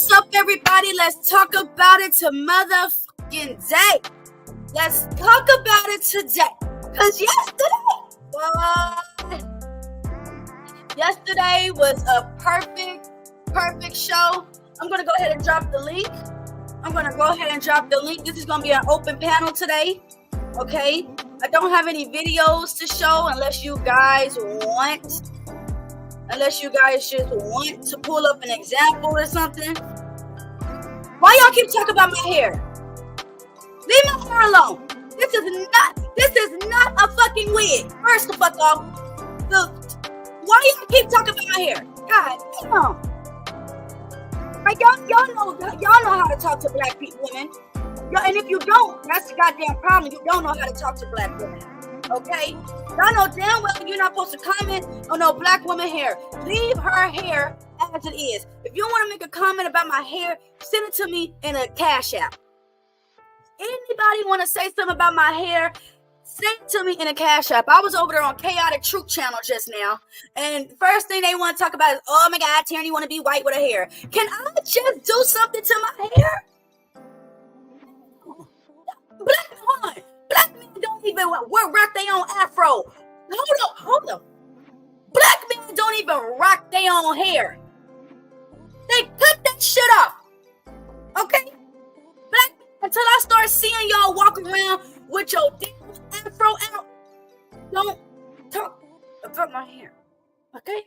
What's up, everybody? Let's talk about it to motherfucking day. Let's talk about it today. Because yesterday was a perfect show. I'm going to go ahead and drop the link. This is going to be an open panel today. Okay? I don't have any videos to show unless you guys just want to pull up an example or something. Why y'all keep talking about my hair? Leave my hair alone. This is not a fucking wig. First the fuck off. Why y'all keep talking about my hair? God damn. Like y'all know how to talk to black women. And if you don't, that's the goddamn problem. You don't know how to talk to black women. Okay? Y'all know damn well you're not supposed to comment on no black woman hair. Leave her hair as it is. If you want to make a comment about my hair, send it to me in a Cash App. Anybody want to say something about my hair, send it to me in a Cash App. I was over there on Chaotic Truth Channel just now, and first thing they want to talk about is, oh my God, Teraney want to be white with her hair. Can I just do something to my hair? Black men don't even rock their own afro. Hold up. Black men don't even rock their own hair. They cut that shit off. Okay? Black men, until I start seeing y'all walk around with your damn afro out, don't talk about my hair. Okay?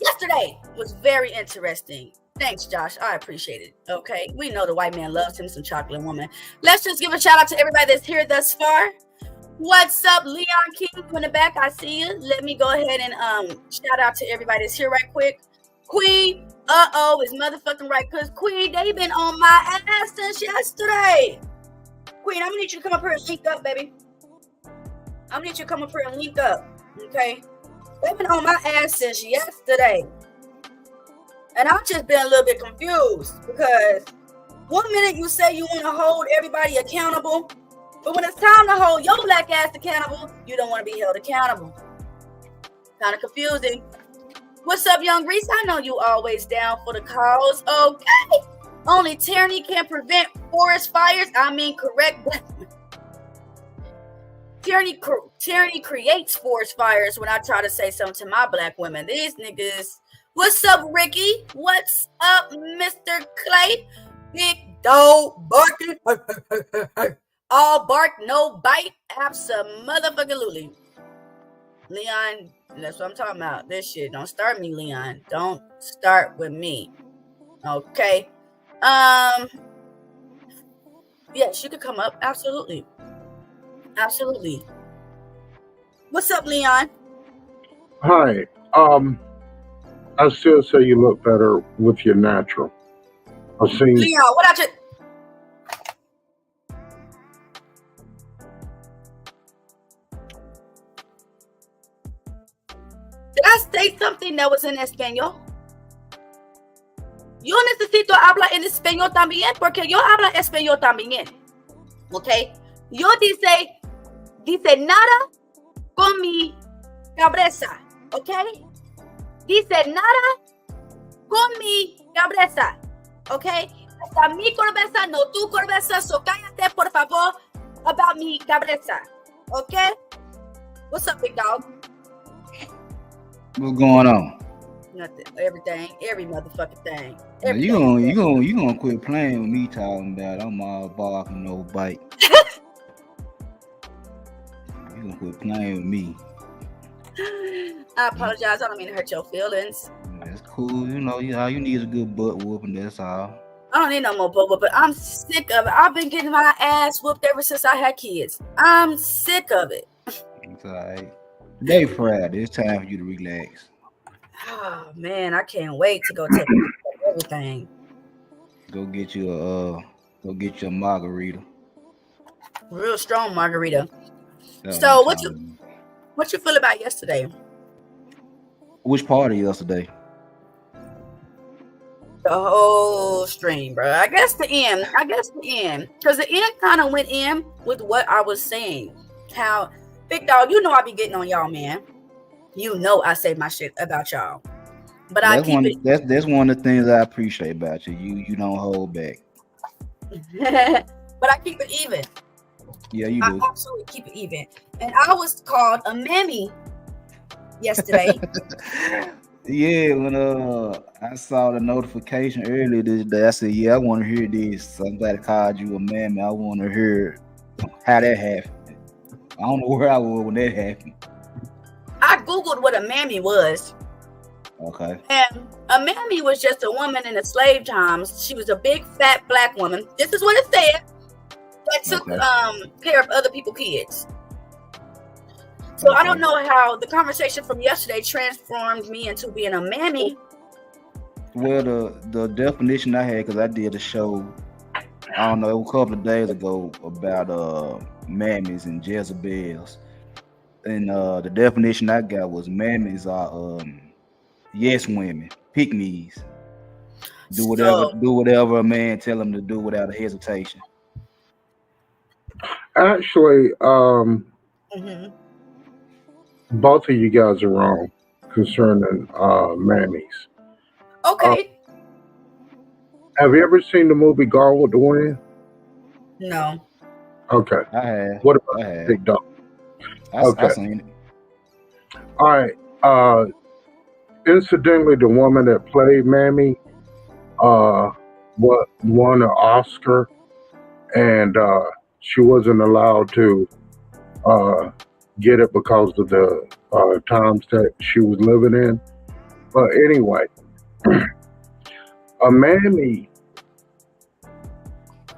Yesterday was very interesting. Thanks, Josh. I appreciate it. Okay. We know the white man loves him some chocolate woman. Let's just give a shout out to everybody that's here thus far. What's up, Leon King? In the back, I see you. Let me go ahead and shout out to everybody that's here right quick. Queen, is motherfucking right. Because Queen, they been on my ass since yesterday. Queen, I'm gonna need you to come up here and link up, baby. Okay? They've been on my ass since yesterday. And I've just been a little bit confused because one minute you say you want to hold everybody accountable, but when it's time to hold your black ass accountable, you don't want to be held accountable. Kind of confusing. What's up, Young Reese? I know you always down for the cause. Okay. Only tyranny can prevent forest fires. I mean, correct black women. Tyranny creates forest fires when I try to say something to my black women. These niggas. What's up, Ricky? What's up, Mr. Clay? Big dog barking. All bark, no bite. Absolutely. Leon, that's what I'm talking about. This shit. Don't start me, Leon. Don't start with me. Okay. Yes, you could come up. Absolutely. What's up, Leon? Hi. I still say you look better with your natural. I've seen. Leon, what I just. Did I say something that was in español? Yo necesito hablar en español también, porque yo hablo español también. ¿Ok? Yo dice nada con mi cabeza. ¿Ok? Dice nada con mi cabeza, ¿ok? Hasta mi cabeza, no tu cabeza, so cállate, por favor, about mi cabeza, ¿ok? What's up, big dog? What's going on? Nothing, everything, every motherfucking thing. You gonna quit playing with me talking about I'm all bark and no bite. You gonna quit playing with me. I apologize. I don't mean to hurt your feelings. That's cool. You know, all you need is a good butt whooping. That's all. I don't need no more butt whooping. I'm sick of it. I've been getting my ass whooped ever since I had kids. I'm sick of it. It's all right. Today Friday. It's time for you to relax. Oh man, I can't wait to go take everything. Go get you a margarita. Real strong margarita. So what you feel about yesterday? Which part of yesterday? The whole stream, bro. I guess the end. Because the end kind of went in with what I was saying. How, big dog, you know I be getting on y'all, man. You know I say my shit about y'all. But I keep it. That's one of the things I appreciate about you. You don't hold back. But I keep it even. Yeah, you I do. absolutely keep it even. And I was called a mammy yesterday. Yeah, when I saw the notification earlier this day, I said, "Yeah, I want to hear this." Somebody called you a mammy. I want to hear how that happened. I don't know where I was when that happened. I googled what a mammy was. Okay. And a mammy was just a woman in the slave times. She was a big fat black woman. This is what it said. That took care of other people's kids. So I don't know how the conversation from yesterday transformed me into being a mammy. Well, the definition I had, because I did a show, I don't know, a couple of days ago about mammies and Jezebels, and the definition I got was mammies are yes women, pick me's, do whatever a man tell them to do without a hesitation. Actually, Mm-hmm. both of you guys are wrong concerning mammies. Okay. Have you ever seen the movie Gone with the Wind? No. Okay. I have. What about Big Dog? I seen it. All right. Incidentally, the woman that played Mammy won an Oscar, and she wasn't allowed to get it because of the times that she was living in. But anyway, a mammy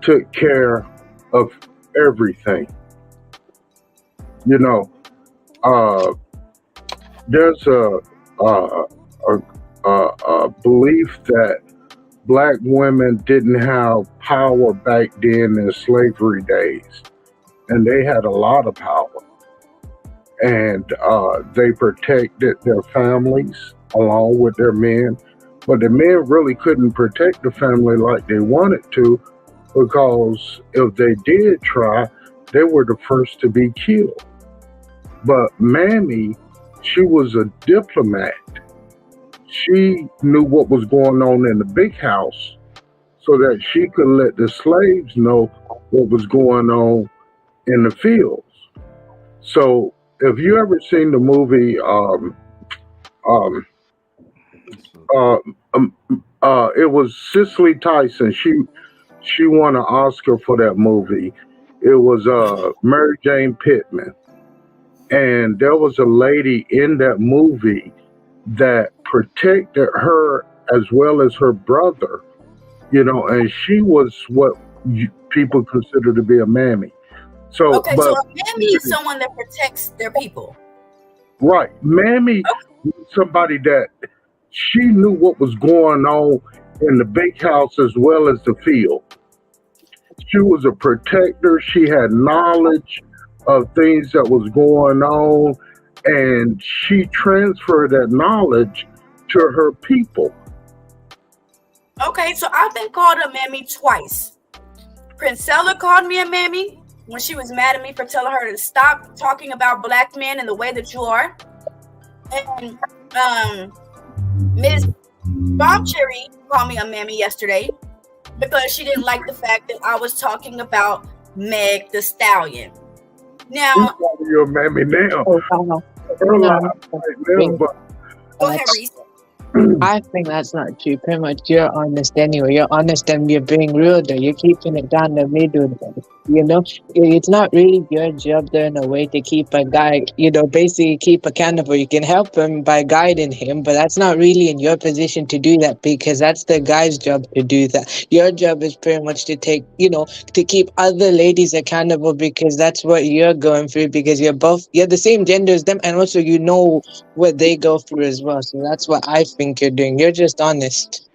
took care of everything. You know, there's a belief that black women didn't have power back then in slavery days, and they had a lot of power. And they protected their families along with their men. But the men really couldn't protect the family like they wanted to, because if they did try, they were the first to be killed. But Mammy, she was a diplomat. She knew what was going on in the big house so that she could let the slaves know what was going on in the fields. So if you ever seen the movie, it was Cicely Tyson. She won an Oscar for that movie. It was Mary Jane Pittman, and there was a lady in that movie that protected her as well as her brother. And she was what people consider to be a mammy. So a mammy is someone that protects their people. Right. Mammy was somebody that she knew what was going on in the big house as well as the field. She was a protector. She had knowledge of things that was going on, and she transferred that knowledge to her people. Okay, so I've been called a mammy twice. Princella called me a mammy when she was mad at me for telling her to stop talking about black men in the way that you are. And Ms. Bob Cherry called me a mammy yesterday because she didn't like the fact that I was talking about Meg the Stallion. Now, you're a mammy now. Go ahead, Reese. I think that's not true. Pretty much, you're honest anyway. You're honest and you're being real though. You're keeping it down the middle. It's not really your job there in a way to keep a guy, basically keep accountable. You can help him by guiding him, but that's not really in your position to do that, because that's the guy's job to do that. Your job is pretty much to to keep other ladies accountable, because that's what you're going through, because you're the same gender as them, and also what they go through as well. So that's what I think you're doing. You're just honest.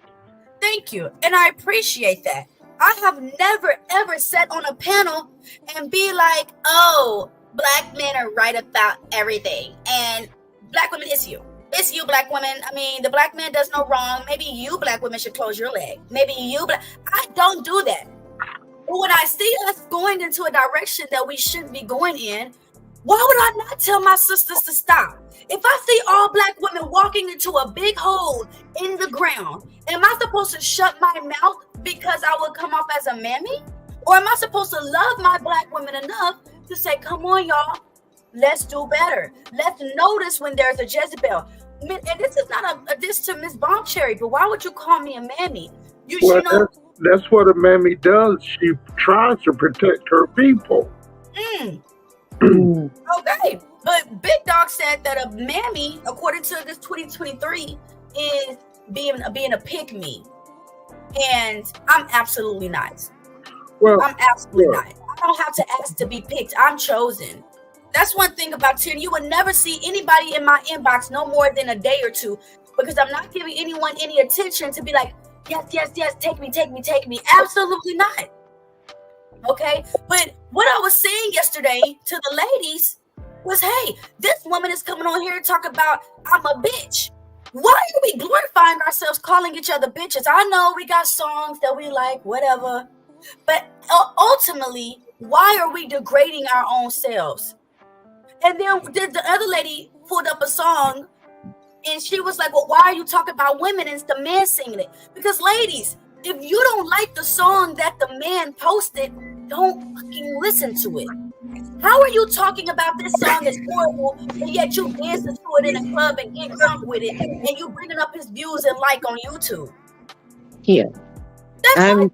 Thank you. And I appreciate that. I have never, ever sat on a panel and be like, oh, black men are right about everything. And black women, it's you. It's you, black women. I mean, the black man does no wrong. Maybe you, black women, should close your leg. Maybe I don't do that. But when I see us going into a direction that we shouldn't be going in, Why would I not tell my sisters to stop? If I see all black women walking into a big hole in the ground, am I supposed to shut my mouth because I will come off as a mammy? Or am I supposed to love my black women enough to say, come on, y'all, let's do better. Let's notice when there's a Jezebel. And this is not a diss to Miss Bombcherry, but why would you call me a mammy? Well, that's what a mammy does. She tries to protect her people. Okay, but Big Dog said that a mammy, according to this 2023, is being a pick me, and I'm absolutely not. Well, I'm absolutely not. I don't have to ask to be picked. I'm chosen. That's one thing about Teraney. You would never see anybody in my inbox no more than a day or two, because I'm not giving anyone any attention to be like, yes, take me. Absolutely not. Okay, but what I was saying yesterday to the ladies was, hey, this woman is coming on here to talk about I'm a bitch. Why are we glorifying ourselves, calling each other bitches? I know we got songs that we like, whatever, but ultimately, why are we degrading our own selves? And then the other lady pulled up a song, and she was like, well, why are you talking about women and it's the man singing it? Because ladies, if you don't like the song that the man posted, don't fucking listen to it. How are you talking about this song is horrible, and yet you dancing to it in a club and get drunk with it, and you bringing up his views and like on YouTube? Yeah. That's my thing.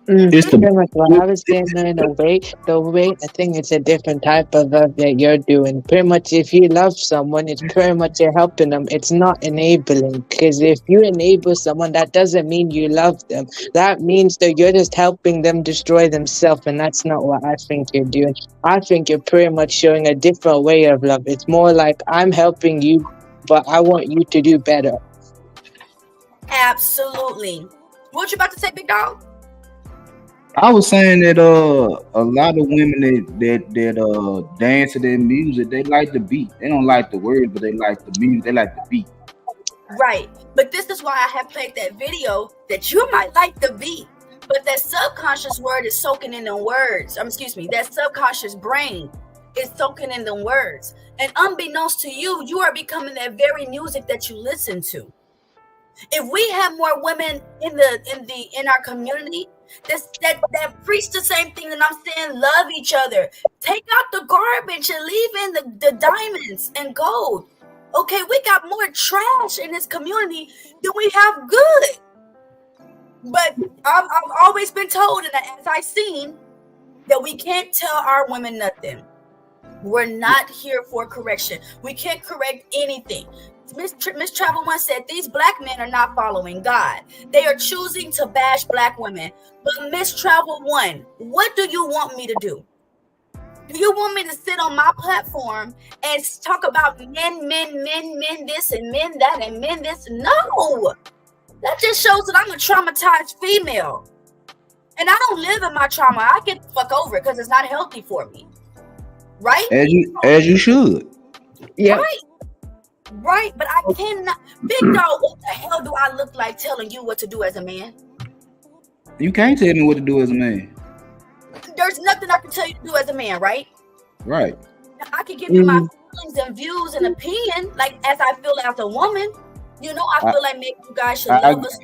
It's the Pretty much what I was saying in the way, I think it's a different type of love that you're doing. Pretty much if you love someone, it's pretty much you're helping them. It's not enabling, because if you enable someone, that doesn't mean you love them. That means that you're just helping them destroy themselves, and that's not what I think you're doing. I think you're pretty much showing a different way of love. It's more like, I'm helping you, but I want you to do better. Absolutely. What you about to say, Big Dog? I was saying that a lot of women that dance to their music, they like the beat. They don't like the words, but they like the music. They like the beat. Right. But this is why I have played that video that you might like the beat, but that subconscious word is soaking in the words. That subconscious brain is soaking in the words. And unbeknownst to you, you are becoming that very music that you listen to. If we have more women in our community that preach the same thing that I'm saying, love each other, take out the garbage and leave in the diamonds and gold. Okay, we got more trash in this community than we have good. But I've always been told, and as I've seen, that we can't tell our women nothing. We're not here for correction. We can't correct anything. Miss Travel once said, these black men are not following God. They are choosing to bash black women. But Miss Travel One, what do you want me to do? Do you want me to sit on my platform and talk about men this and men that and men this? No. That just shows that I'm a traumatized female. And I don't live in my trauma. I get the fuck over it because it's not healthy for me. Right? As you should. Yeah. Right, but I cannot. Big Dog, what the hell do I look like telling you what to do as a man? You can't tell me what to do as a man. There's nothing I can tell you to do as a man, right? Right. I can give you my feelings and views and opinion, like as I feel as a woman. You know, I feel like maybe you guys should love us.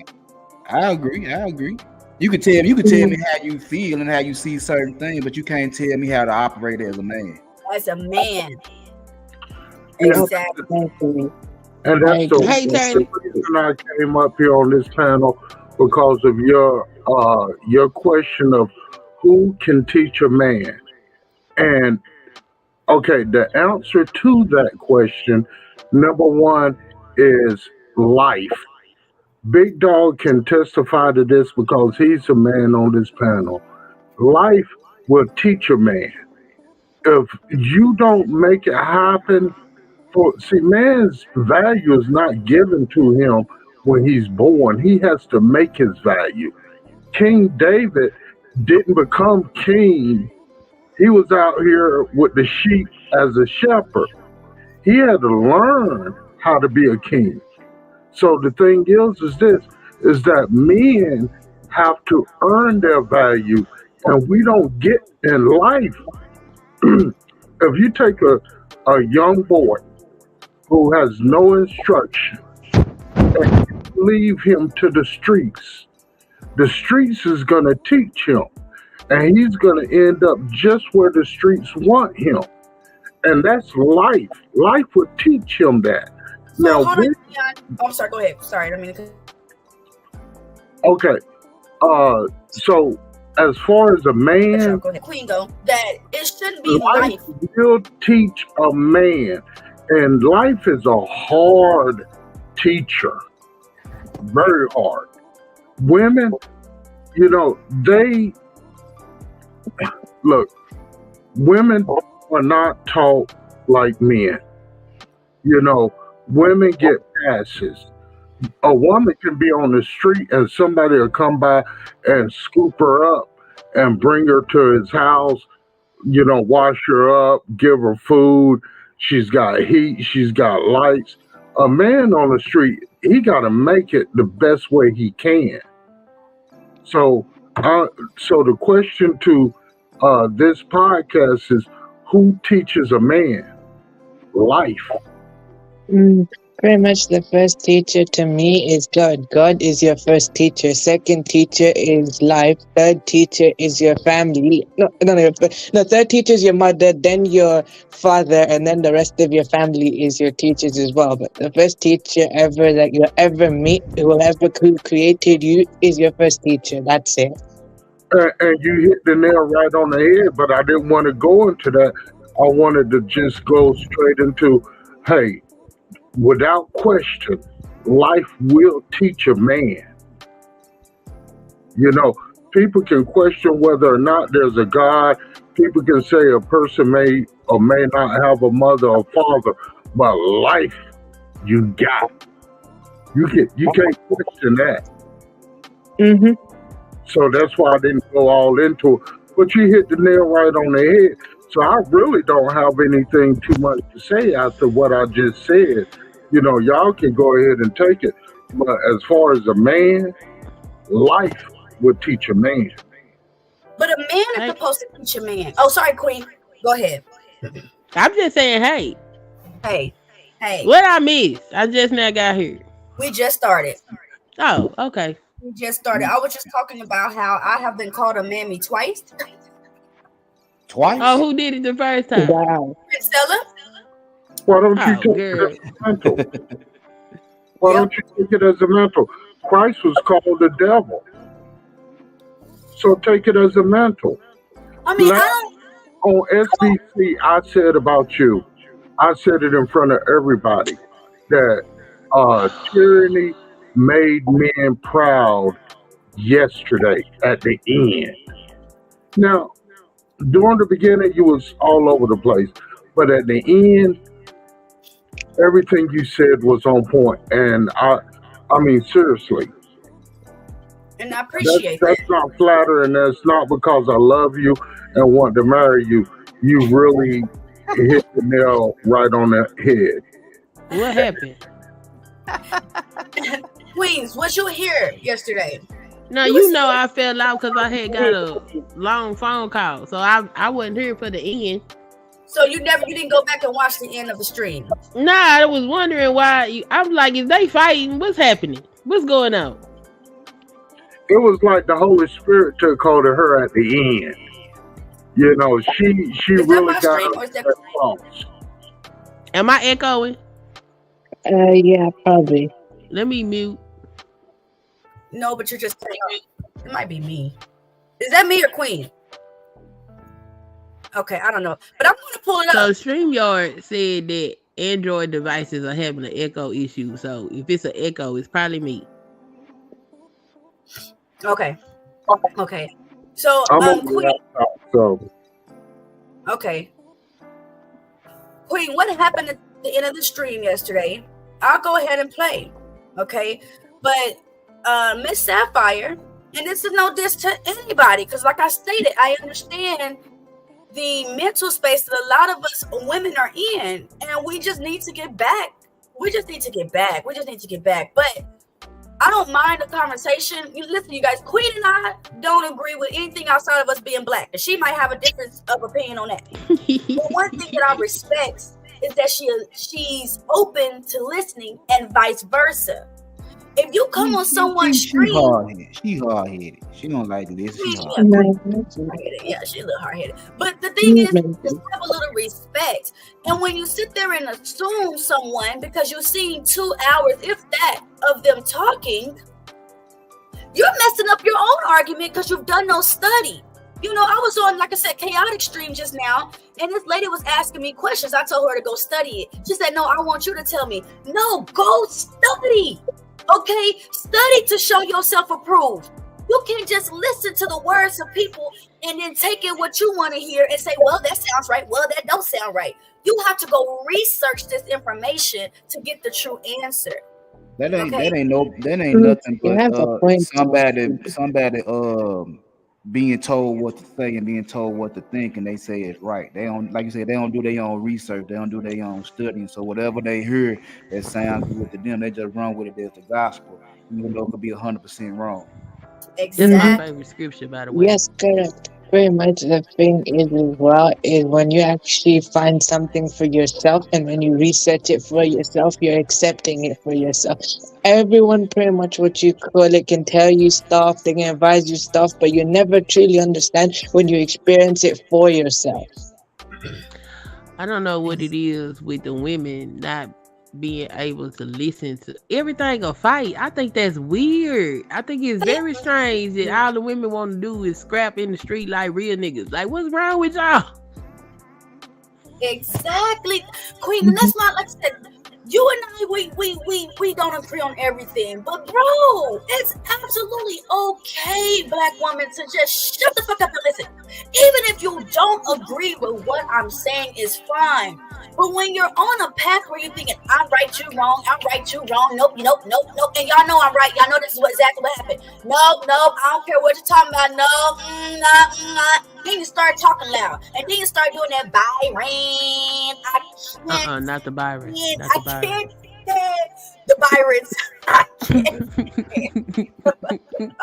I agree. You could tell me how you feel and how you see certain things, but you can't tell me how to operate as a man. As a man. Exactly. And that's the reason I came up here on this panel, because of your question of who can teach a man. And okay, the answer to that question, number one, is life. Big Dog can testify to this because he's a man on this panel. Life will teach a man. If you don't make it happen, man's value is not given to him when he's born. He has to make his value. King David didn't become king. He was out here with the sheep as a shepherd. He had to learn how to be a king. So the thing is that men have to earn their value, and we don't get in life. If you take a young boy who has no instruction and leave him to the streets is going to teach him. And he's going to end up just where the streets want him. And that's life. Life would teach him that. So Now, hold on, Dion. Oh, I'm sorry. Go ahead. Sorry, I mean. okay. So as far as a man, Go ahead, Queen. Go. That it shouldn't be life life. will teach a man. And life is a hard teacher. Very hard. Women, they look, women are not taught like men. Women get passes. A woman can be on the street and somebody will come by and scoop her up and bring her to his house, wash her up, give her food. She's got heat, she's got lights. A man on the street, he got to make it the best way he can. So, so the question to this podcast is, who teaches a man life? Pretty much the first teacher to me is God. God is your first teacher. Second teacher is life. Third teacher is your family. No, third teacher is your mother, then your father, and then the rest of your family is your teachers as well. But the first teacher ever that you'll ever meet, who created you, is your first teacher. That's it. And you hit the nail right on the head, but I didn't want to go into that. I wanted to just go straight into, hey, without question, life will teach a man. People can question whether or not there's a God. People can say a person may or may not have a mother or father, but life, you got. You can't question that. Mm-hmm. So that's why I didn't go all into it. But you hit the nail right on the head. So I really don't have anything too much to say after what I just said. Y'all can go ahead and take it. But as far as a man, life would teach a man. But a man is supposed to teach a man. Oh, sorry, Queen. Go ahead. I'm just saying, hey. Hey. What I missed? I just now got here. We just started. Oh, okay. We just started. I was just talking about how I have been called a mammy twice. Twice? Oh, who did it the first time? Wow. Stella? Why don't you take it as a mental? Why don't you take it as a mental? Christ was called the devil. So take it as a mental. I mean, on SBC, I said about you, I said it in front of everybody, that tyranny made men proud yesterday at the end. Now, during the beginning, you was all over the place. But at the end, everything you said was on point. And I mean, seriously. And I appreciate that. That's not flattering. That's not because I love you and want to marry you. You really hit the nail right on the head. What happened? Queens, was you here yesterday? No, I fell out because I had got a long phone call. So I wasn't here for the end. So you didn't go back and watch the end of the stream? Nah, I was wondering why. I'm like, if they fighting, what's happening? What's going on? It was like the Holy Spirit took hold of her at the end. She really got that cross. Am I echoing? Yeah, probably. Let me mute. No, but you're just saying it might be me. Is that me or Queen? Okay, I don't know. But I'm going to pull it up. So StreamYard said that Android devices are having an echo issue. So if it's an echo, it's probably me. Okay. So, Queen. Okay. Queen, what happened at the end of the stream yesterday? I'll go ahead and play. Okay. But Miss Sapphire, and this is no diss to anybody, because like I stated, I understand the mental space that a lot of us women are in, and we just need to get back. But I don't mind the conversation. You listen, you guys. Queen and I don't agree with anything outside of us being black, and she might have a difference of opinion on that. But one thing that I respect is that she's open to listening, and vice versa. If you come on someone's stream, she hard-headed. She don't like to listen. She hard-headed. Yeah, she's a little hard-headed. But the thing is, just have a little respect. And when you sit there and assume someone because you've seen 2 hours, if that, of them talking, you're messing up your own argument because you've done no study. You know, I was on, like I said, chaotic stream just now, and this lady was asking me questions. I told her to go study it. She said, no, I want you to tell me. No, go study. Okay, study to show yourself approved. You can't just listen to the words of people and then take in what you want to hear and say, well, that sounds right. Well, that don't sound right. You have to go research this information to get the true answer. That ain't nothing but somebody being told what to say and being told what to think, and they say it's right. They don't, like you said, they don't do their own research, they don't do their own studying. So whatever they hear that sounds good to them, they just run with it as the gospel, even though it could be 100% wrong. Exactly. That's my favorite scripture, by the way. Yes, correct. Very much the thing is as well is when you actually find something for yourself and when you research it for yourself, you're accepting it for yourself. Everyone pretty much what you call it can tell you stuff, they can advise you stuff, but you never truly understand when you experience it for yourself. I don't know what it is with the women not being able to listen to everything a fight. I think that's weird. I think it's very strange that all the women want to do is scrap in the street like real niggas. Like, what's wrong with y'all? Exactly, Queen. And that's not, like I said, you and I, we don't agree on everything. But bro, it's absolutely okay, black women, to just shut the fuck up and listen. Even if you don't agree with what I'm saying, is fine. But when you're on a path where you're thinking, I'm right, you wrong, I'm right, you wrong, nope, and y'all know I'm right, y'all know this is exactly what happened. Nope, I don't care what you're talking about, no, Then you start talking loud, and then you start doing that Byron. Not the Byron. I can't stand the Byrons. I can't stand the Byrons.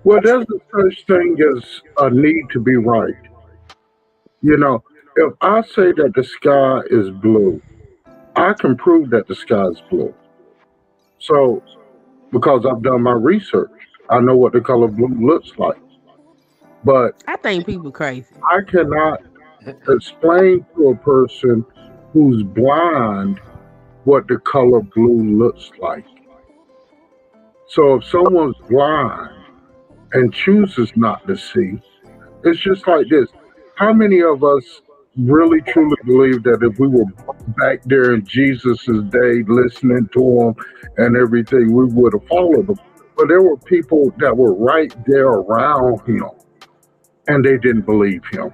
Well, there's a such thing as a need to be right. You know, if I say that the sky is blue, I can prove that the sky is blue. So, because I've done my research, I know what the color blue looks like. But I think people crazy. I cannot explain to a person who's blind what the color blue looks like. So if someone's blind and chooses not to see, it's just like this. How many of us really truly believe that if we were back there in Jesus's day listening to him and everything, we would have followed him? But there were people that were right there around him and they didn't believe him.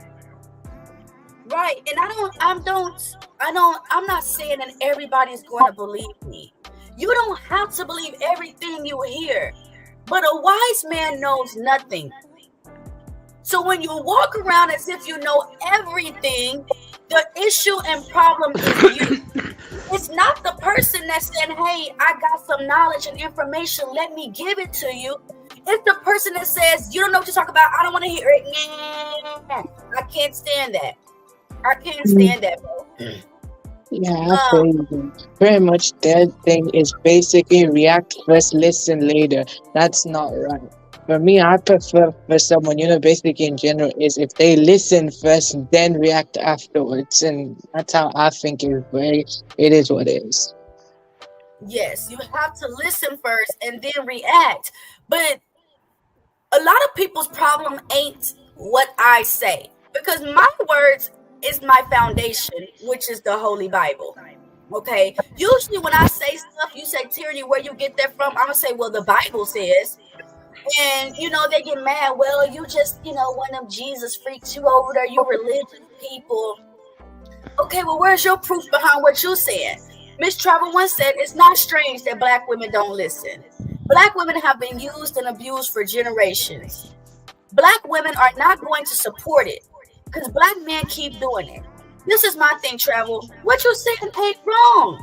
Right. And I'm not saying that everybody's going to believe me. You don't have to believe everything you hear, but a wise man knows nothing. So when you walk around as if you know everything, the issue and problem is you. It's not the person that's saying, hey, I got some knowledge and information, let me give it to you. It's the person that says, you don't know what to talk about, I don't want to hear it. I can't stand that. I can't stand that, bro. Yeah, I feel you. Very much that thing is basically react first, listen later. That's not right. For me, I prefer for someone, basically in general, is if they listen first, then react afterwards. And that's how I think it is what it is. Yes, you have to listen first and then react. But a lot of people's problem ain't what I say, because my words is my foundation, which is the Holy Bible. Okay. Usually when I say stuff, you say, Teraney, where you get that from? I'm gonna say, well, the Bible says. And they get mad. Well, you just one of them Jesus freaks, you over there, you religious people. Okay, well, where's your proof behind what you said? Miss Travel once said, it's not strange that black women don't listen. Black women have been used and abused for generations. Black women are not going to support it because black men keep doing it. This is my thing, Travel. What you're saying ain't wrong.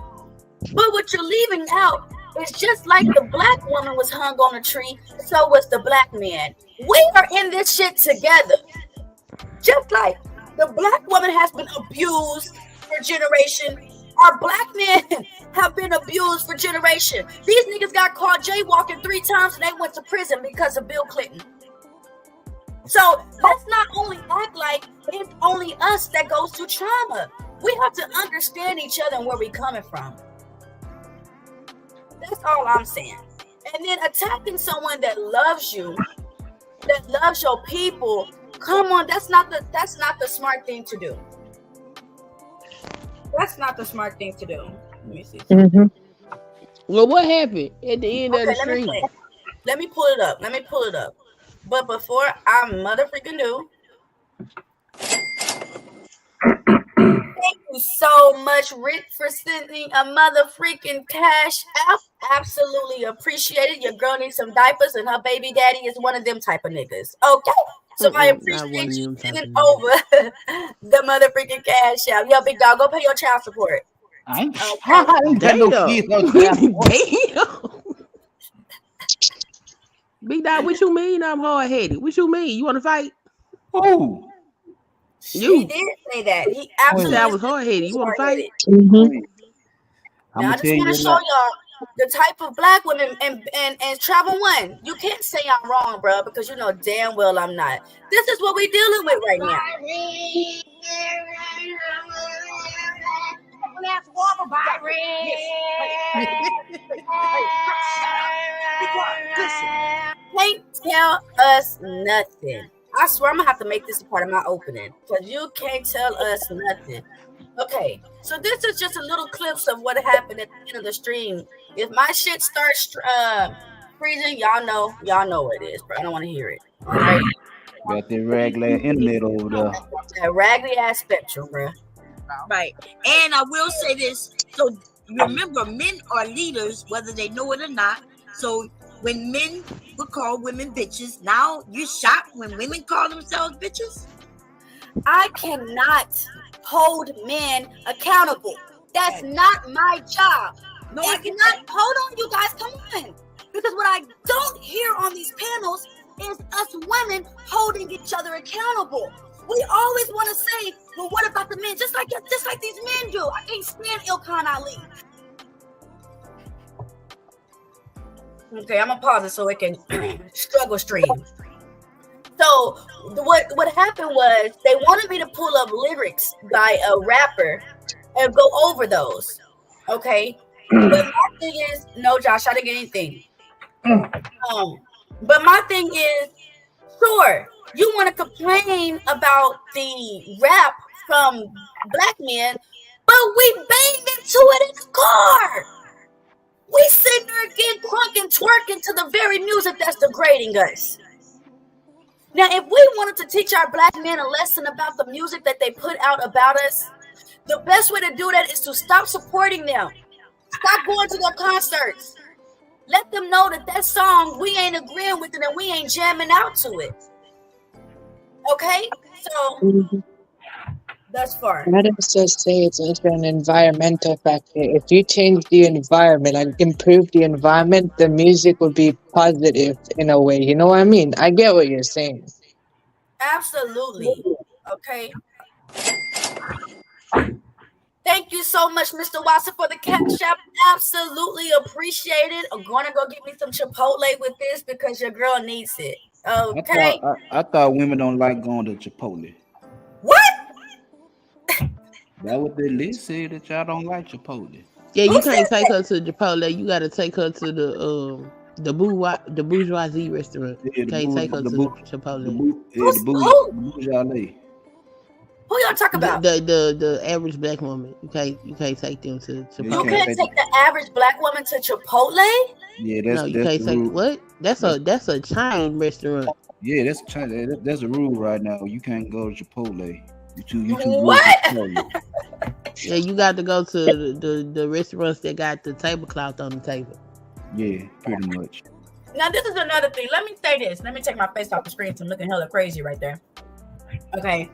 But what you're leaving out it's just like the black woman was hung on a tree, so was the black man. We are in this shit together. Just like the black woman has been abused for generation, our black men have been abused for generation. These niggas got caught jaywalking 3 times and they went to prison because of Bill Clinton. So let's not only act like it's only us that goes through trauma. We have to understand each other and where we're coming from. That's all I'm saying. And then attacking someone that loves you, that loves your people, come on, that's not the smart thing to do. That's not the smart thing to do. Let me see. Mm-hmm. Well, what happened at the end of the street? Let me pull it up. But before I motherfucking do, thank you so much, Rick, for sending a motherfucking cash app. Absolutely appreciate it. Your girl needs some diapers, and her baby daddy is one of them type of niggas. Okay. So I appreciate you sending over the motherfucking cash app. Yo, big dog, go pay your child support. I ain't got no kids on child support. Big dog, what you mean I'm hard-headed? What you mean? You want to fight? Who? He did say that. He absolutely said I was hard-headed. You want to fight? Mm-hmm. Now, I just want to show y'all the type of black women and Travel One. You can't say I'm wrong, bro, because you know damn well I'm not. This is what we're dealing with right now. Can't tell us nothing. I swear I'm gonna have to make this a part of my opening because you can't tell us nothing. Okay, so this is just a little clips of what happened at the end of the stream. If my shit starts freezing, y'all know what it is, but I don't want to hear it. All right. Got that raggedy internet over there. That raggedy ass spectrum, bro. Right. And I will say this. So remember, men are leaders, whether they know it or not. So when men would call women bitches, now you're shocked when women call themselves bitches? I cannot hold men accountable. That's not my job. No, I cannot. Hold on, you guys. Come on. Because what I don't hear on these panels is us women holding each other accountable. We always want to say, well, what about the men? Just like these men do. I can't stand Ilkhan Ali. Okay, I'm gonna pause it so it can struggle stream. So what happened was they wanted me to pull up lyrics by a rapper and go over those. Okay, but my thing is, no, Josh, I didn't get anything. But my thing is, sure, you want to complain about the rap from black men, but we banged into it in the car. We sitting there getting crunk and twerking to the very music that's degrading us. Now, if we wanted to teach our black men a lesson about the music that they put out about us, the best way to do that is to stop supporting them. Stop going to their concerts. Let them know that song, we ain't agreeing with it and we ain't jamming out to it. Okay? So, thus far. Let us just say it's an environmental factor. If you change the environment and improve the environment, the music would be positive in a way. You know what I mean? I get what you're saying. Absolutely. Okay. Thank you so much, Mr. Watson, for the cash app. Absolutely appreciate it. I'm going to go get me some Chipotle with this because your girl needs it. Okay. I thought women don't like going to Chipotle. What? That what the list said, that y'all don't like Chipotle. Yeah, you can't take her to Chipotle. You got to take her to the bourgeoisie restaurant. You can't take her to Chipotle. The bourgeoisie. Who y'all talk about? The average black woman. You can't take them to Chipotle. You can't take the average black woman to Chipotle? Yeah, you can't take what? That's a chain restaurant. Yeah, that's a chain. That's a rule right now. You can't go to Chipotle. You what? Yeah, you got to go to the restaurants that got the tablecloth on the table. Yeah, pretty much. Now this is another thing. Let me say this. Let me take my face off the screen. So I'm looking hella crazy right there. Okay.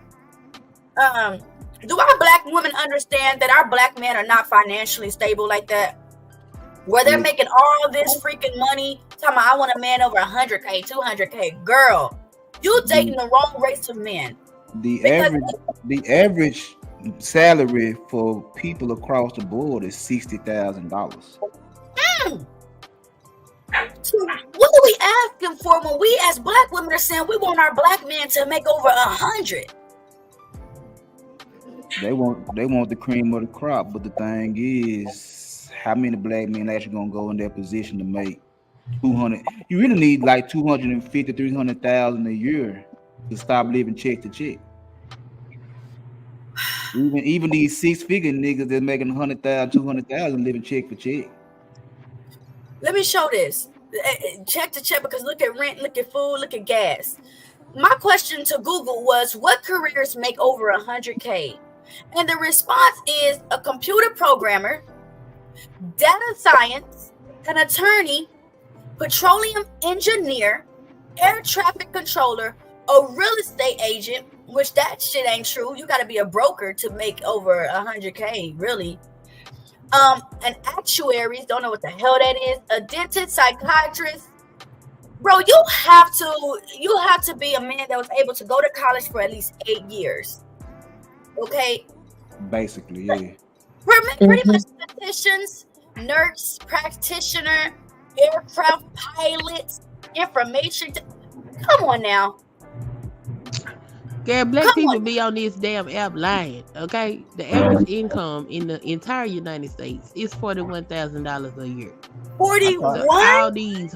Do our black women understand that our black men are not financially stable like that? where they're making all this freaking money. Talking about, I want a man over 100K, 200K. Girl, you dating the wrong race of men. The average salary for people across the board is $60,000. So what are we asking for when we as black women are saying we want our black men to make over 100? They want the cream of the crop, but the thing is, how many black men actually gonna go in that position to make 200? You really need like 250, 300,000 a year to stop living check to check. Even these 6-figure niggas that's making 100,000, 200,000 living check for check. Let me show this. Check to check, because look at rent, look at food, look at gas. My question to Google was, what careers make over 100K? And the response is a computer programmer, data science, an attorney, petroleum engineer, air traffic controller, a real estate agent, which that shit ain't true. You got to be a broker to make over 100K, really. An actuary, don't know what the hell that is, a dentist, psychiatrist. Bro, you have to be a man that was able to go to college for at least 8 years. Okay? Basically, yeah. Pretty much statisticians, nurse, practitioner, aircraft pilots, information. Come on now. Yeah, black people be on this damn app lying, okay? The average income in the entire United States is $41,000 a year. 41? So all these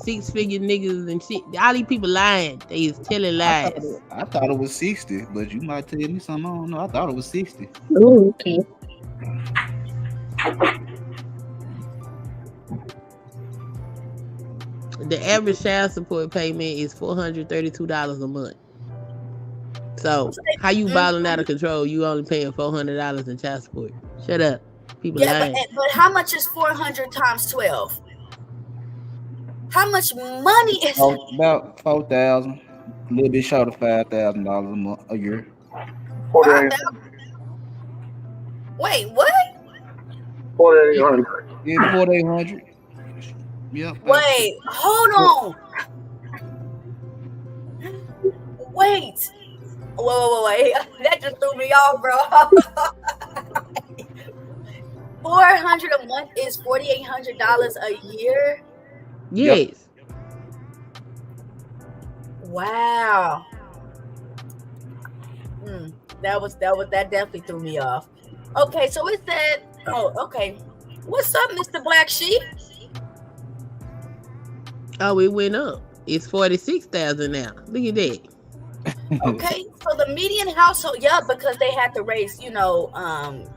6-figure niggas and shit, all these people lying. They is telling lies. I thought it was 60, but you might tell me something. I don't know. I thought it was 60. Oh, okay. The average child support payment is $432 a month. So how you balling out of control? You only paying $400 in child support. Shut up. People lying. But how much is 400 times 12? How much money is about 4,000, a little bit short of $5,000 a month, a year. 4,800. Wait, what? 4,800. Yeah, 4,800. Yeah. Wait, hold on. Wait. Wait. That just threw me off, bro. 400 a month is $4,800 a year. Yes. Yep. Wow. That definitely threw me off. Okay, so it said, okay. What's up, Mr. Black Sheep? Oh, it went up. It's 46,000 now. Look at that. Okay, so the median household, because they had to raise,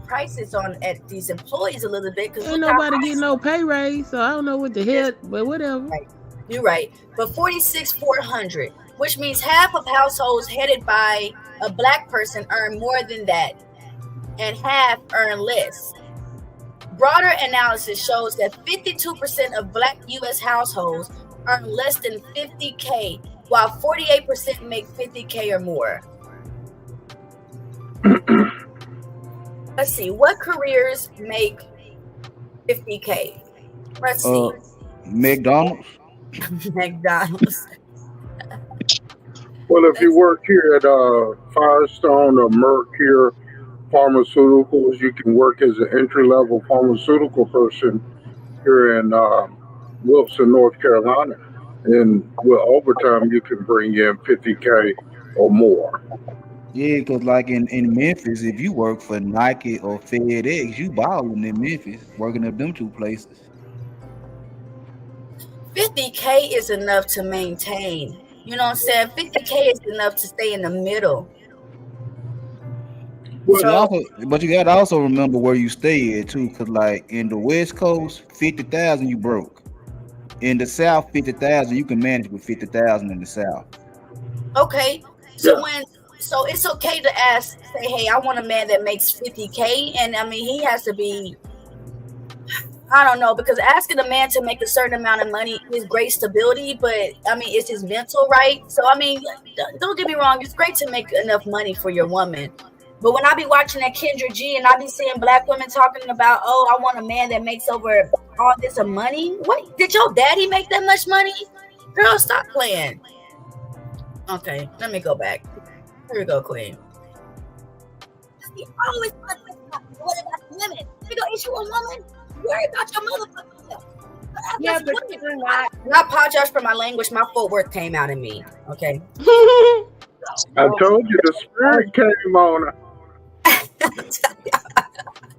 prices at these employees a little bit. Ain't nobody getting no pay raise, so I don't know what the hell, but whatever. Right. You're right. But 46,400, which means half of households headed by a black person earn more than that, and half earn less. Broader analysis shows that 52% of black U.S. households earn less than 50K, while 48% make 50K or more. Let's see, what careers make 50K? Let's see. McDonald's. McDonald's. Well, if you work here at Firestone or Merck here, Pharmaceuticals, you can work as an entry-level pharmaceutical person here in Wilson, North Carolina. And with overtime, you can bring in 50K or more. Yeah, because like in Memphis, if you work for Nike or FedEx, you balling in Memphis, working at them two places. 50K is enough to maintain. You know what I'm saying? 50K is enough to stay in the middle. But you gotta also remember where you stay at too, because like in the West Coast, 50,000 you broke. In the South, 50,000 you can manage with 50,000 in the South. Okay, so so it's okay to say, hey, I want a man that makes 50K, and I mean he has to be, I don't know, because asking a man to make a certain amount of money is great stability, but I mean it's his mental right. So I mean, don't get me wrong, it's great to make enough money for your woman. But when I be watching that Kendra G and I be seeing black women talking about, oh, I want a man that makes over all this of money. What? Did your daddy make that much money? Girl, stop playing. Okay, let me go back. Here we go, Queen. You always what about women? You go issue a woman? Worry about your motherfucking self. Yeah, but you're not. I apologize for my language. My footwork came out in me. Okay. I told you the spirit came on.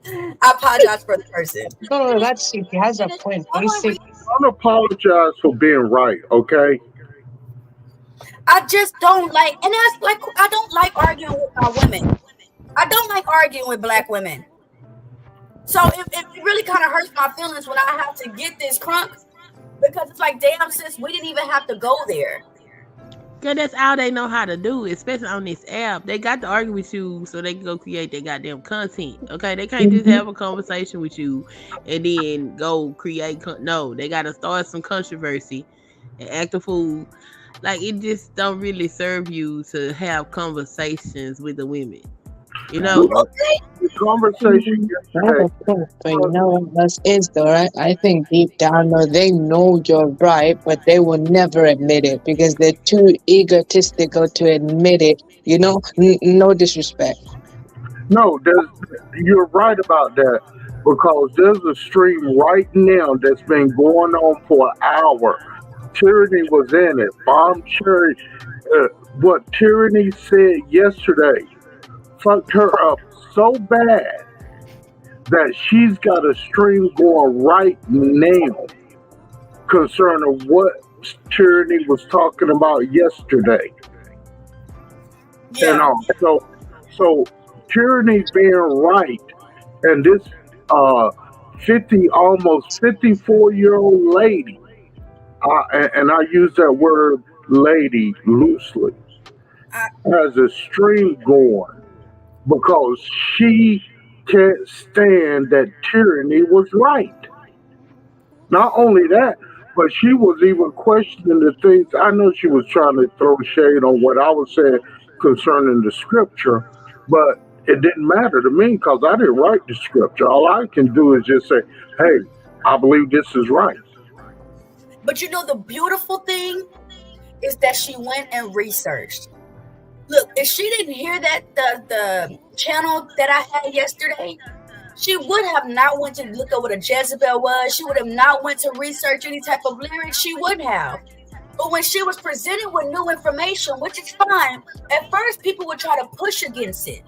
I apologize for the person. No, that's she has a point. Basic. Don't apologize for being right, okay? I just don't like, and that's like, I don't like arguing with my women. I don't like arguing with black women. So it really kind of hurts my feelings when I have to get this crunk, because it's like, damn, sis, we didn't even have to go there. Cause that's all they know how to do, especially on this app. They got to argue with you so they can go create their goddamn content. Okay, they can't just have a conversation with you and then go create. No, they got to start some controversy and act a fool. Like, it just don't really serve you to have conversations with the women. You know, the conversation yesterday. But you know what else is though, right? I think deep down though, they know you're right, but they will never admit it because they're too egotistical to admit it. You know, no disrespect. No, you're right about that, because there's a stream right now that's been going on for an hour. Tyranny was in it. Bomb Cherry. What Tyranny said yesterday fucked her up so bad that she's got a stream going right now concerning what Tyranny was talking about yesterday. Yeah. So Tyranny being right, and this almost 54-year-old lady, and I use that word lady loosely, has a stream going because she can't stand that Tyranny was right. Not only that, but she was even questioning the things. I know she was trying to throw shade on what I was saying concerning the scripture, but it didn't matter to me because I didn't write the scripture. All I can do is just say, hey, I believe this is right. But you know, the beautiful thing is that she went and researched. Look, if she didn't hear that the channel that I had yesterday, she would have not went to look up what a Jezebel was. She would have not went to research any type of lyrics. She wouldn't have. But when she was presented with new information, which is fine, at first people would try to push against it.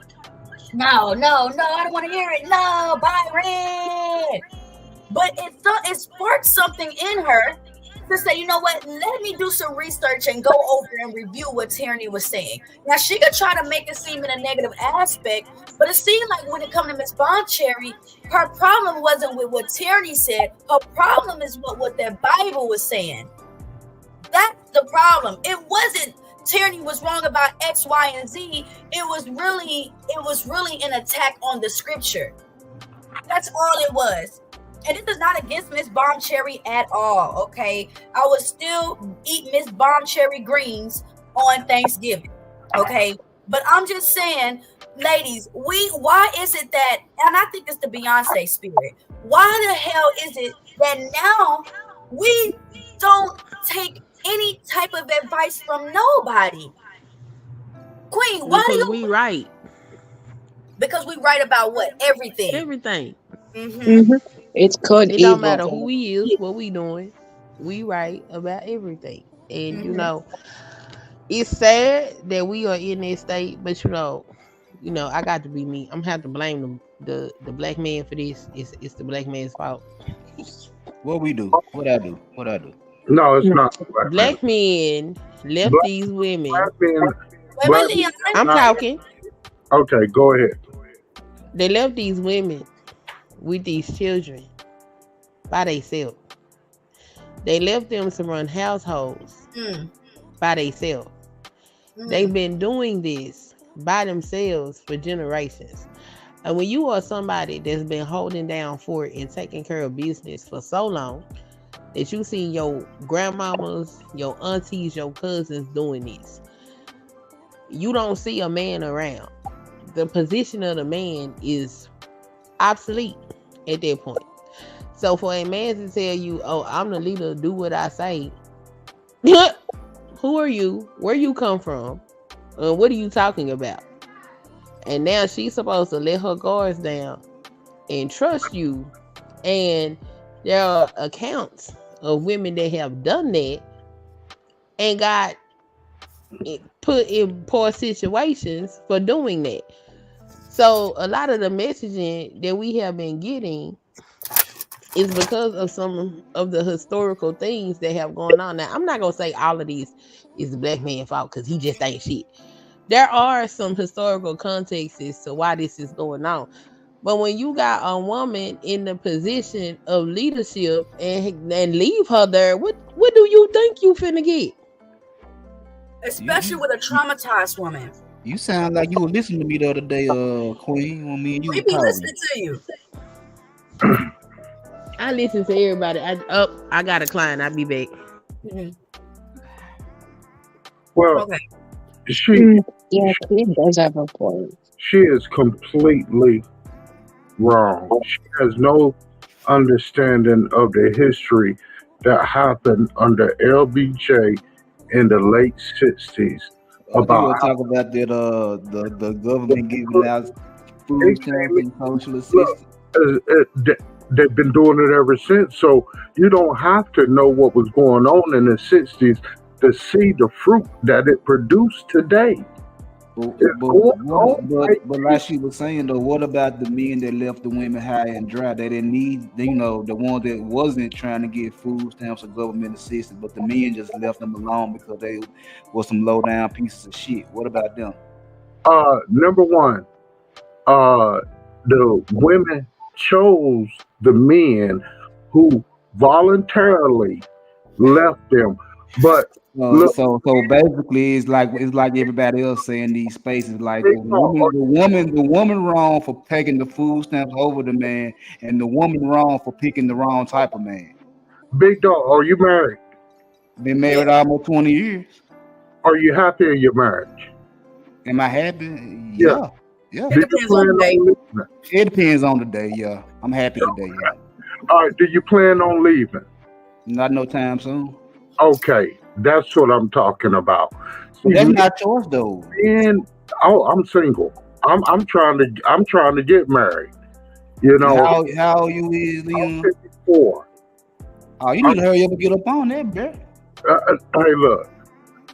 No, I don't want to hear it. No, Byron. But it sparked something in her to say, you know what, let me do some research and go over and review what Teraney was saying. Now, she could try to make it seem in a negative aspect, but it seemed like when it comes to Miss Boncherry, her problem wasn't with what Teraney said. Her problem is what that Bible was saying. That's the problem. It wasn't Teraney was wrong about X, Y, and Z. It was really an attack on the scripture. That's all it was. And this is not against Miss Boncherry at all, okay? I would still eat Miss Boncherry greens on Thanksgiving, okay? But I'm just saying, ladies, why is it that, and I think it's the Beyonce spirit, why the hell is it that now we don't take any type of advice from nobody? Queen, why because we right. Because we right about what? Everything. Everything. It's called It evil. don't matter who we is, what we doing. We right about everything. And you know, it's sad that we are in this state, but you know, I got to be me. I'm gonna have to blame the black man for this. It's the black man's fault. What we do? What I do? No, it's not. Black men left these women. I'm talking. Okay, go ahead. They left these women with these children by themselves. They left them to run households by themselves. They've been doing this by themselves for generations. And when you are somebody that's been holding down fort and taking care of business for so long, that you see your grandmamas, your aunties, your cousins doing this, you don't see a man around. the position of the man is obsolete at that point. So for a man to tell you, "Oh, I'm the leader, do what I say," who are you? Where you come from? What are you talking about? And now she's supposed to let her guards down and trust you. And there are accounts of women that have done that and got put in poor situations for doing that. So a lot of the messaging that we have been getting is because of some of the historical things that have gone on. Now, I'm not gonna say all of these is the black man's fault because he just ain't shit. There are some historical contexts as to why this is going on. But when you got a woman in the position of leadership and leave her there, what do you think you finna get? Especially with a traumatized woman. You sound like you were listening to me the other day, Queen. When me and you We were be talking. listening to you. I listen to everybody. I got a client. I'll be back. Mhm. Well, Okay. Yeah, Queen does have a point. she is completely wrong. She has no understanding of the history that happened under LBJ in the late 60s You about were talking about that the government giving out food stamps and social assistance. they've been doing it ever since. So you don't have to know what was going on in the 60s to see the fruit that it produced today. But like she was saying though, what about the men that left the women high and dry? They didn't need, the ones that wasn't trying to get food stamps or government assistance, but the men just left them alone because they were some low down pieces of shit. What about them? Number one, the women chose the men who voluntarily left them. But look, So basically, it's like everybody else saying these spaces, like the woman wrong for taking the food stamps over the man, and the woman wrong for picking the wrong type of man. Big dog, are you married? Been married almost 20 years. Are you happy in your marriage? Am I happy? Yeah. Yeah. Do you plan on leaving? It depends on the day. Yeah, I'm happy today. Yeah. All right. Do you plan on leaving? Not no time soon. Okay, that's what I'm talking about. See, That's not choice though. I'm single. I'm trying to get married. How old you is, Leon? I'm 54. Oh, you need to hurry up and get up on that, bro. Hey, look,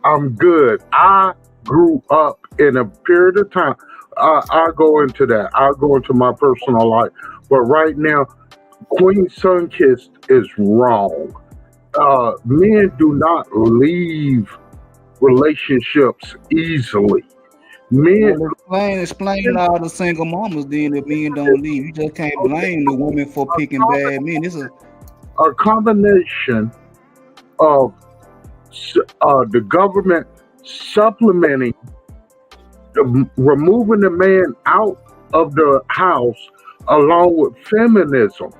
I'm good. I grew up in a period of time. I'll go into that. I'll go into my personal life. But right now, Queen Sunkissed is wrong. Men do not leave relationships easily. Men Explain all the single mamas then that men don't leave. You just can't blame the woman for picking bad men. This is a combination of the government supplementing, removing the man out of the house, along with feminism,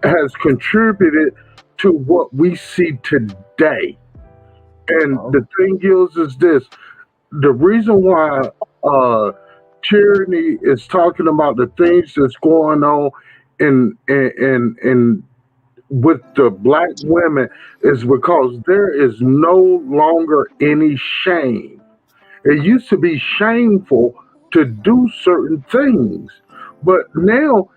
has contributed to what we see today. And the thing is this: the reason why Teraney is talking about the things that's going on in with the black women is because there is no longer any shame. It used to be shameful to do certain things, but now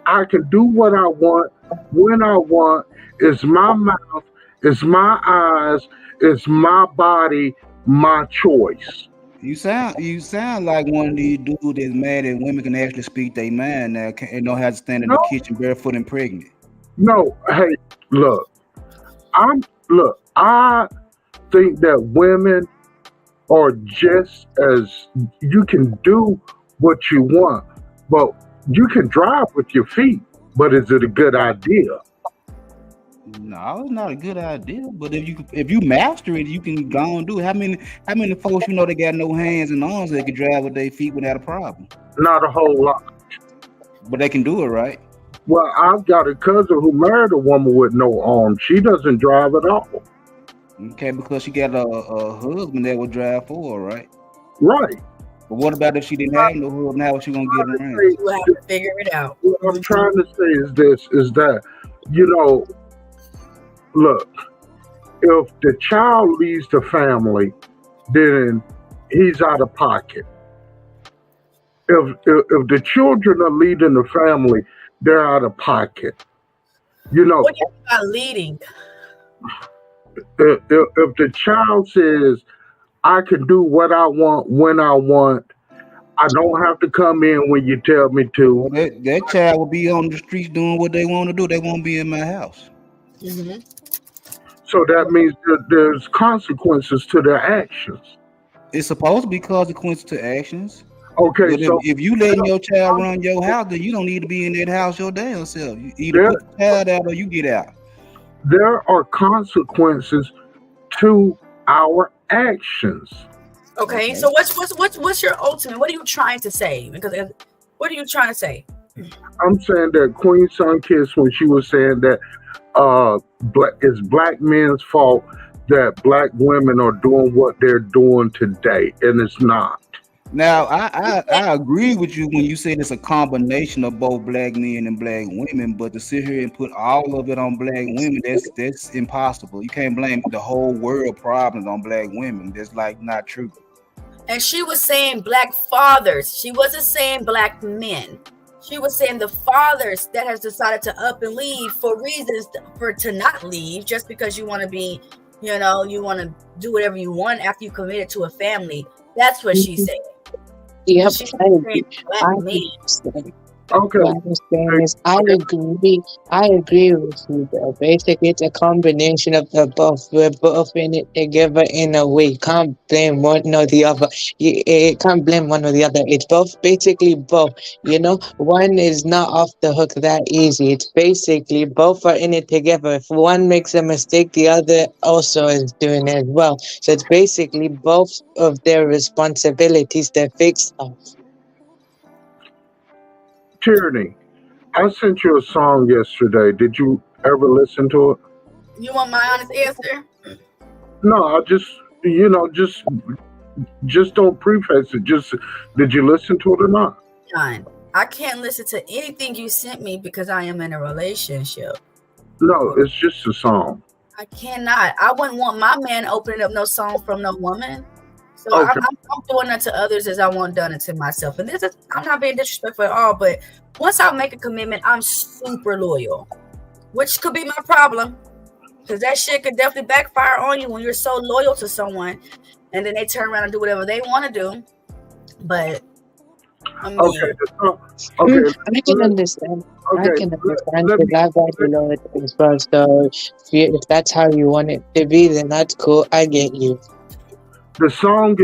I can do what I want when I want. It's my mouth, it's my eyes, it's my body, my choice. you sound like one of these dudes that's mad that women can actually speak their mind now and don't have to stand in the kitchen barefoot and pregnant. No, hey, look, I think that women are just as, you can do what you want, but you can drive with your feet, but is it a good idea? No, it's not a good idea. But if you master it, you can go and do it. How many folks they got no hands and arms that can drive with their feet without a problem? Not a whole lot. But they can do it, right? Well, I've got a cousin who married a woman with no arms. She doesn't drive at all. Okay, because she got a husband that would drive for her, right? Right. But what about if she didn't have no husband? How was she gonna get around? You have to figure it out. What I'm trying to say is that, you know, look, if the child leaves the family, then he's out of pocket. If the children are leading the family, they're out of pocket. You know, What do you mean by leading? if the child says, I can do what I want when I want, I don't have to come in when you tell me to. Well, that child will be on the streets doing what they want to do. They won't be in my house. Mm-hmm. So that means that there's consequences to their actions. It's supposed to be consequences to actions. Okay, But so if you letting your child run your house, then you don't need to be in that house your damn self. You either put the child out or you get out. there are consequences to our actions. Okay, so what's your ultimate? What are you trying to say? Because what are you trying to say? I'm saying that Queen Sunkiss, when she was saying that it's black men's fault that black women are doing what they're doing today, and it's not. Now, I agree with you when you say it's a combination of both black men and black women, but to sit here and put all of it on black women, that's impossible. You can't blame the whole world problems on black women. That's like not true. And she was saying black fathers. She wasn't saying black men. She was saying the fathers that has decided to up and leave for reasons to not leave just because you want to be, you want to do whatever you want after you committed to a family. That's what she's saying. Yep, She's I agree. saying black men. Okay. What I'm saying is, I agree with you, though. Basically, it's a combination of the both. We're both in it together in a way. Can't blame one or the other. You can't blame one or the other. It's both, basically both. One is not off the hook that easy. It's basically both are in it together. If one makes a mistake, the other also is doing it as well. So it's basically both of their responsibilities to fix stuff. Tyranny, I sent you a song yesterday. Did you ever listen to it? You want my honest answer? No, I just don't preface it. Just, did you listen to it or not? John, I can't listen to anything you sent me because I am in a relationship. No, it's just a song. I cannot. I wouldn't want my man opening up no song from no woman. So Okay. I'm doing that to others as I want done it to myself. And I'm not being disrespectful at all, but once I make a commitment, I'm super loyal, which could be my problem, because that shit could definitely backfire on you when you're so loyal to someone, and then they turn around and do whatever they want to do. But I mean, Okay. I can understand. I can understand because I've got to know it as well. So if that's how you want it to be, then that's cool. I get you. The song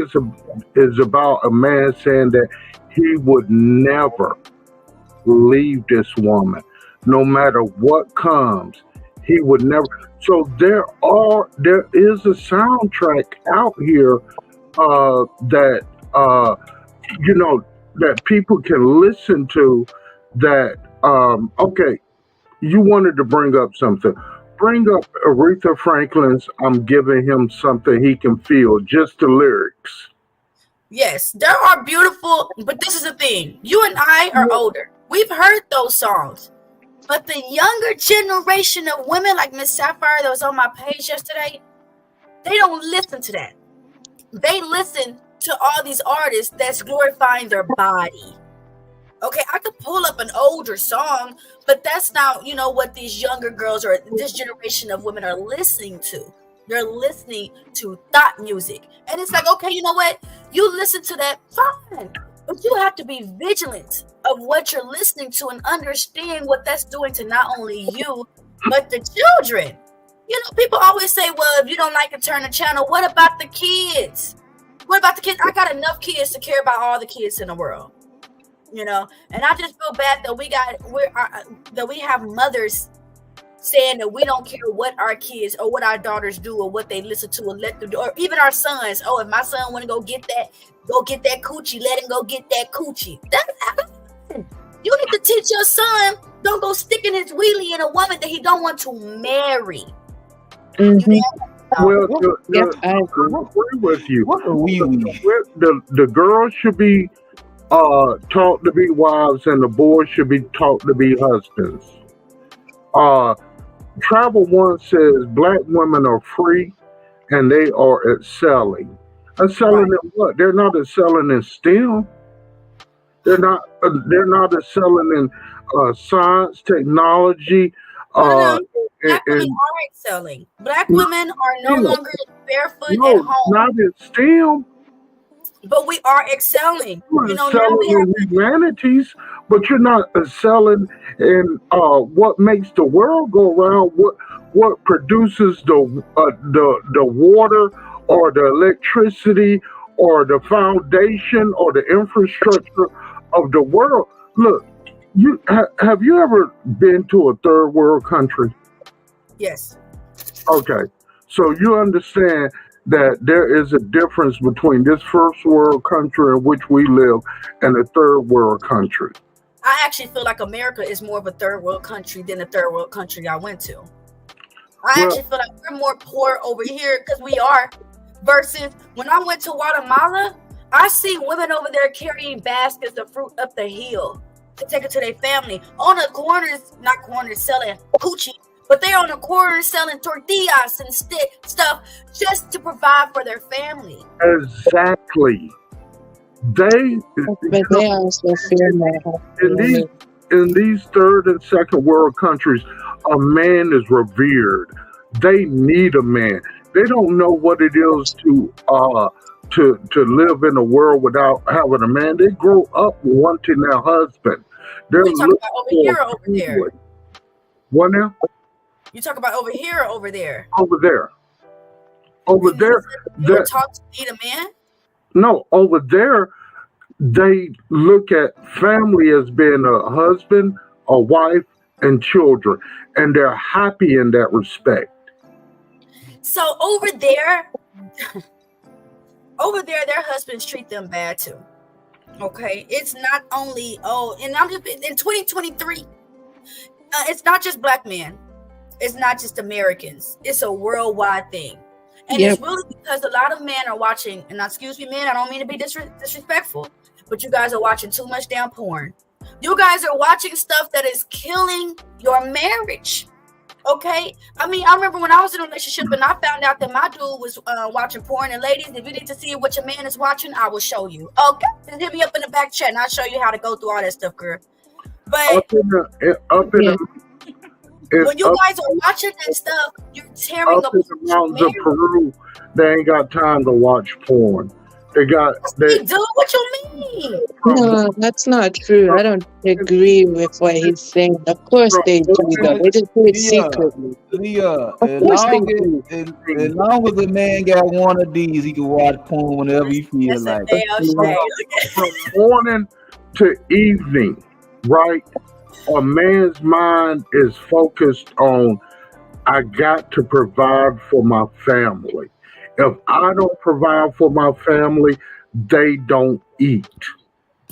is about a man saying that he would never leave this woman, no matter what comes. He would never. So there is a soundtrack out here that that people can listen to. That okay, you wanted to bring up something. Bring up Aretha Franklin's "I'm Giving Him Something He Can Feel," just the lyrics. yes, there are beautiful, but this is the thing. You and I are older. We've heard those songs. But the younger generation of women like Miss Sapphire that was on my page yesterday, they don't listen to that. They listen to all these artists that's glorifying their body. Okay, I could pull up an older song, but that's not, what these younger girls or this generation of women are listening to. They're listening to thought music. And it's like, okay, you know what? You listen to that, fine. But you have to be vigilant of what you're listening to and understand what that's doing to not only you, but the children. People always say, well, if you don't like it, turn the channel. What about the kids? What about the kids? I got enough kids to care about all the kids in the world. And I just feel bad that that we have mothers saying that we don't care what our kids or what our daughters do or what they listen to or let them do, or even our sons. Oh, if my son want to go get that coochie, let him go get that coochie. You need to teach your son, don't go sticking his wheelie in a woman that he don't want to marry. Mm-hmm. Well, Yep, I agree. I agree with you. What a wee wee. The girls should be taught to be wives, and the boys should be taught to be husbands. Uh, Travel One says black women are free and they are excelling. Excelling Right. in what? They're not excelling in STEM. They're not. They're not excelling in science, technology, No, uh, no. and, Black women and are excelling. Black not women are no STEM. longer barefoot at No, home, not in STEM. but we are excelling. You're You know, now excelling we have in humanities, but you're not excelling in what makes the world go round. What produces the water or the electricity or the foundation or the infrastructure of the world? Look, have you ever been to a third world country? yes. Okay, so you understand that there is a difference between this first world country in which we live and a third world country. I actually feel like America is more of a third world country than the third world country I went to. I Well, actually feel like we're more poor over here because we are. Versus when I went to Guatemala, I see women over there carrying baskets of fruit up the hill to take it to their family. On the corners, not corners selling coochie, but they're on the corners selling tortillas and stuff just to provide for their family. exactly. They, But they also feel more in these happy. in these third and second world countries, a man is revered. They need a man. They don't know what it is to live in a world without having a man. They grow up wanting their husband. They're You talk looking about over for here or a over there? family. What now? You talk about over here or over there? Over there. Over And there. you were That taught to need a man? no, over there they look at family as being a husband, a wife, and children, and they're happy in that respect. So over there, their husbands treat them bad too. Okay, it's not only and I'm just in 2023. It's not just black men. It's not just Americans. It's a worldwide thing, and Yep. it's really because a lot of men are watching. And excuse me, man, I don't mean to be disrespectful, but you guys are watching too much damn porn. You guys are watching stuff that is killing your marriage. Okay, I mean, I remember when I was in a relationship and I found out that my dude was watching porn. And ladies, if you need to see what your man is watching, I will show you. Okay, just hit me up in the back chat and I'll show you how to go through all that stuff, girl. But Up in Yeah. when you guys are watching that stuff, you're tearing up in apart the your mountains of marriage. Peru, they ain't got time to watch porn. They Dude, what you mean? No, that's not true. I don't agree with what he's saying. Of course they do, though. They just do it secretly. Leah, Of course they do. as long as a man got one of these, he can watch porn whenever he feels That's a like. damn shame. from morning to evening, right? A man's mind is focused on, I got to provide for my family. If I don't provide for my family, they don't eat.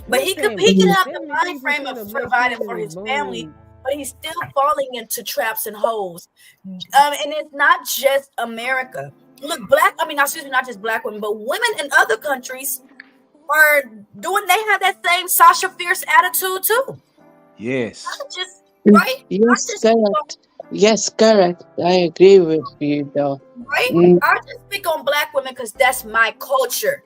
But he could have the mind frame of providing for his family, but he's still falling into traps and holes. And it's not just America. Look, not just black women, but women in other countries are they have that same Sasha Fierce attitude too. Yes. Not just, right? Yes, Not just, correct. Yes, correct. I agree with you, though. right? Mm. I just speak on black women because that's my culture.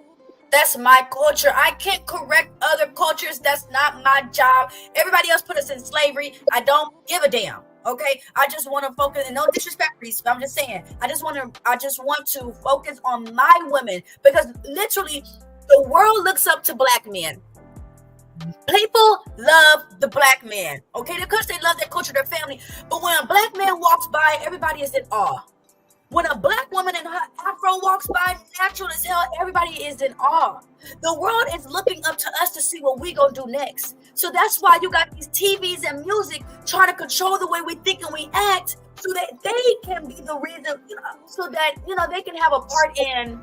That's my culture. I can't correct other cultures. That's not my job. Everybody else put us in slavery. I don't give a damn. Okay, I just want to focus, and no disrespect, Reese, but I'm just saying, I just want to focus on my women, because literally the world looks up to black men. People love the black man, okay, because they love their culture, their family. But when a black man walks by, everybody is in awe. When a black woman in her afro walks by, natural as hell, everybody is in awe. The world is looking up to us to see what we gonna do next. So that's why you got these TVs and music trying to control the way we think and we act, so that they can be the reason, so that they can have a part in.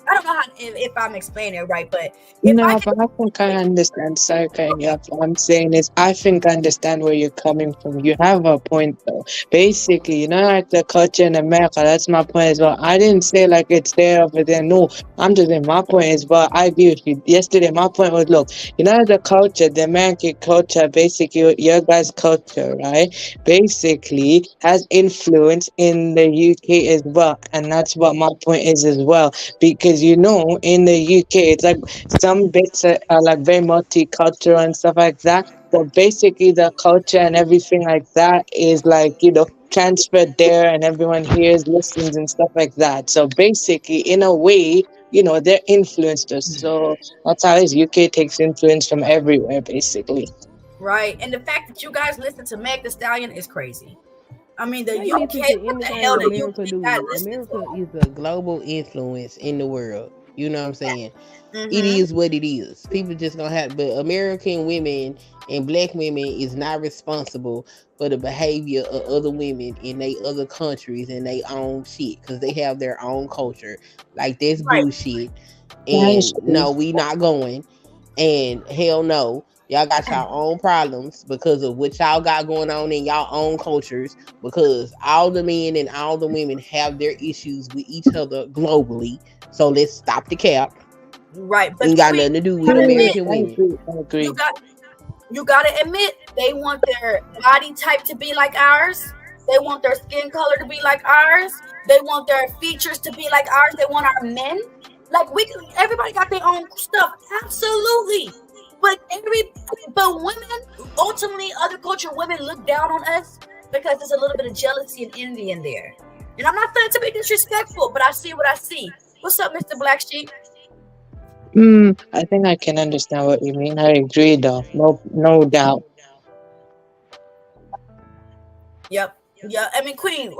I don't know how to if I'm explaining it right, but if I No, can, but I think I understand. Sorry, cutting you off. What I'm saying is, I think I understand where you're coming from. You have a point, though. Basically, like the culture in America, that's my point as well. I didn't say like it's there over there. No, I'm just saying my point is, but I agree with you. Yesterday, my point was, look, the culture, the American culture, basically, your guys' culture, right? Basically, has influence in the UK as well. And that's what my point is as well. Because, in the UK, it's like some bits are like very multicultural and stuff like that. But basically, the culture and everything like that is like, transferred there, and everyone hears, listens, and stuff like that. So basically, in a way, they're influenced us. So that's how it is. UK takes influence from everywhere, basically. right, and the fact that you guys listen to Meg the Stallion is crazy. I mean, the They UK, listen to what the anything hell the America UK guys do. listening America to? is a global influence in the world. You know what I'm saying? It Mm-hmm. is what it is. People just gonna have, but American women and black women is not responsible for the behavior of other women in they other countries and they own shit because they have their own culture. Like that's Right, bullshit. That is And true. no, we not going. And hell no, y'all got y'all own problems because of what y'all got going on in y'all own cultures. Because all the men and all the women have their issues with each other globally. So let's stop the cap. right. But Ain't got Queen, nothing to do you with gotta True. admit, American I women. agree. I you agree. got you gotta admit they want their body type to be like ours. They want their skin color to be like ours. They want their features to be like ours. They want our men. Like everybody got their own stuff. Absolutely. But women, ultimately, other culture women look down on us because there's a little bit of jealousy and envy in there. And I'm not trying to be disrespectful, but I see what I see. What's up, Mr. Black Sheep? I think I can understand what you mean. I agree, though. No doubt. Yep. Yeah. I mean, Queen.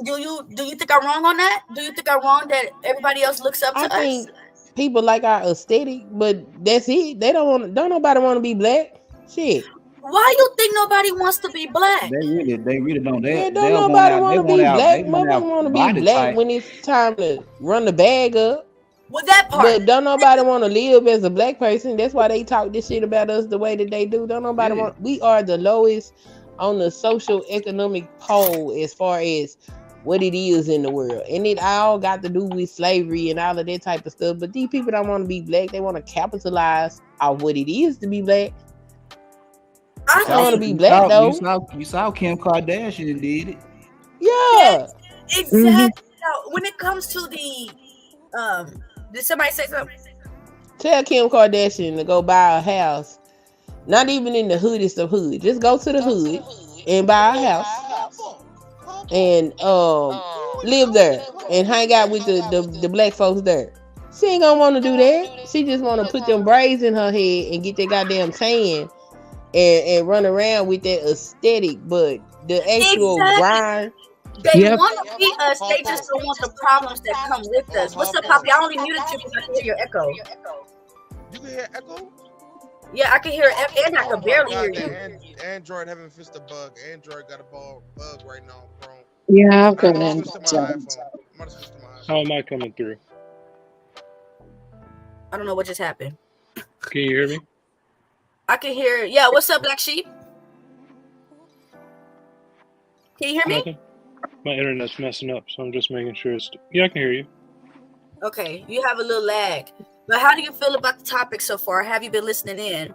Do you think I'm wrong on that? Do you think I'm wrong that everybody else looks up I to us? think people like our aesthetic, but that's it. They don't nobody want to be black. Shit. Why you think nobody wants to be black? They really don't. Yeah, don't They'll want nobody out. want They to want be out. black. They want Motherfuckers out want to be body black type. when it's time to run the bag up. Well, that part. But don't nobody want to live as a black person. That's why they talk this shit about us the way that they do. Don't nobody Yeah. want. We are the lowest on the social economic pole as far as what it is in the world, and it all got to do with slavery and all of that type of stuff. But these people don't want to be black. They want to capitalize on what it is to be black. I They want to think be black though. You saw Kim Kardashian did it. Yeah. exactly. Now, when it comes to the did somebody say something? Tell Kim Kardashian to go buy a house. Not even in the hoodest of hood. Just go to the hood and buy a house and live there and hang out with the black folks there. She ain't gonna want to do that. She just want to put them braids in her head and get that goddamn tan and run around with that aesthetic. But the actual Exactly. grind, They Yep. want to be us. They just don't want the problems that come with us. What's up, Poppy? I only muted you because I can hear your echo. You can hear echo? Yeah, I can hear it, and I Oh can my barely god, hear that you. Android haven't fixed a bug. Android got a bug right now, bro. Yeah, I've I got might an switch to my answer. iPhone. I might switch to my How iPhone. am I coming through? I don't know what just happened. Can you hear me? I can hear. Yeah, what's up, Black Sheep? Can you hear me? Nothing. My internet's messing up, so I'm just making sure it's. Yeah, I can hear you. Okay, you have a little lag. But how do you feel about the topic so far? Have you been listening in?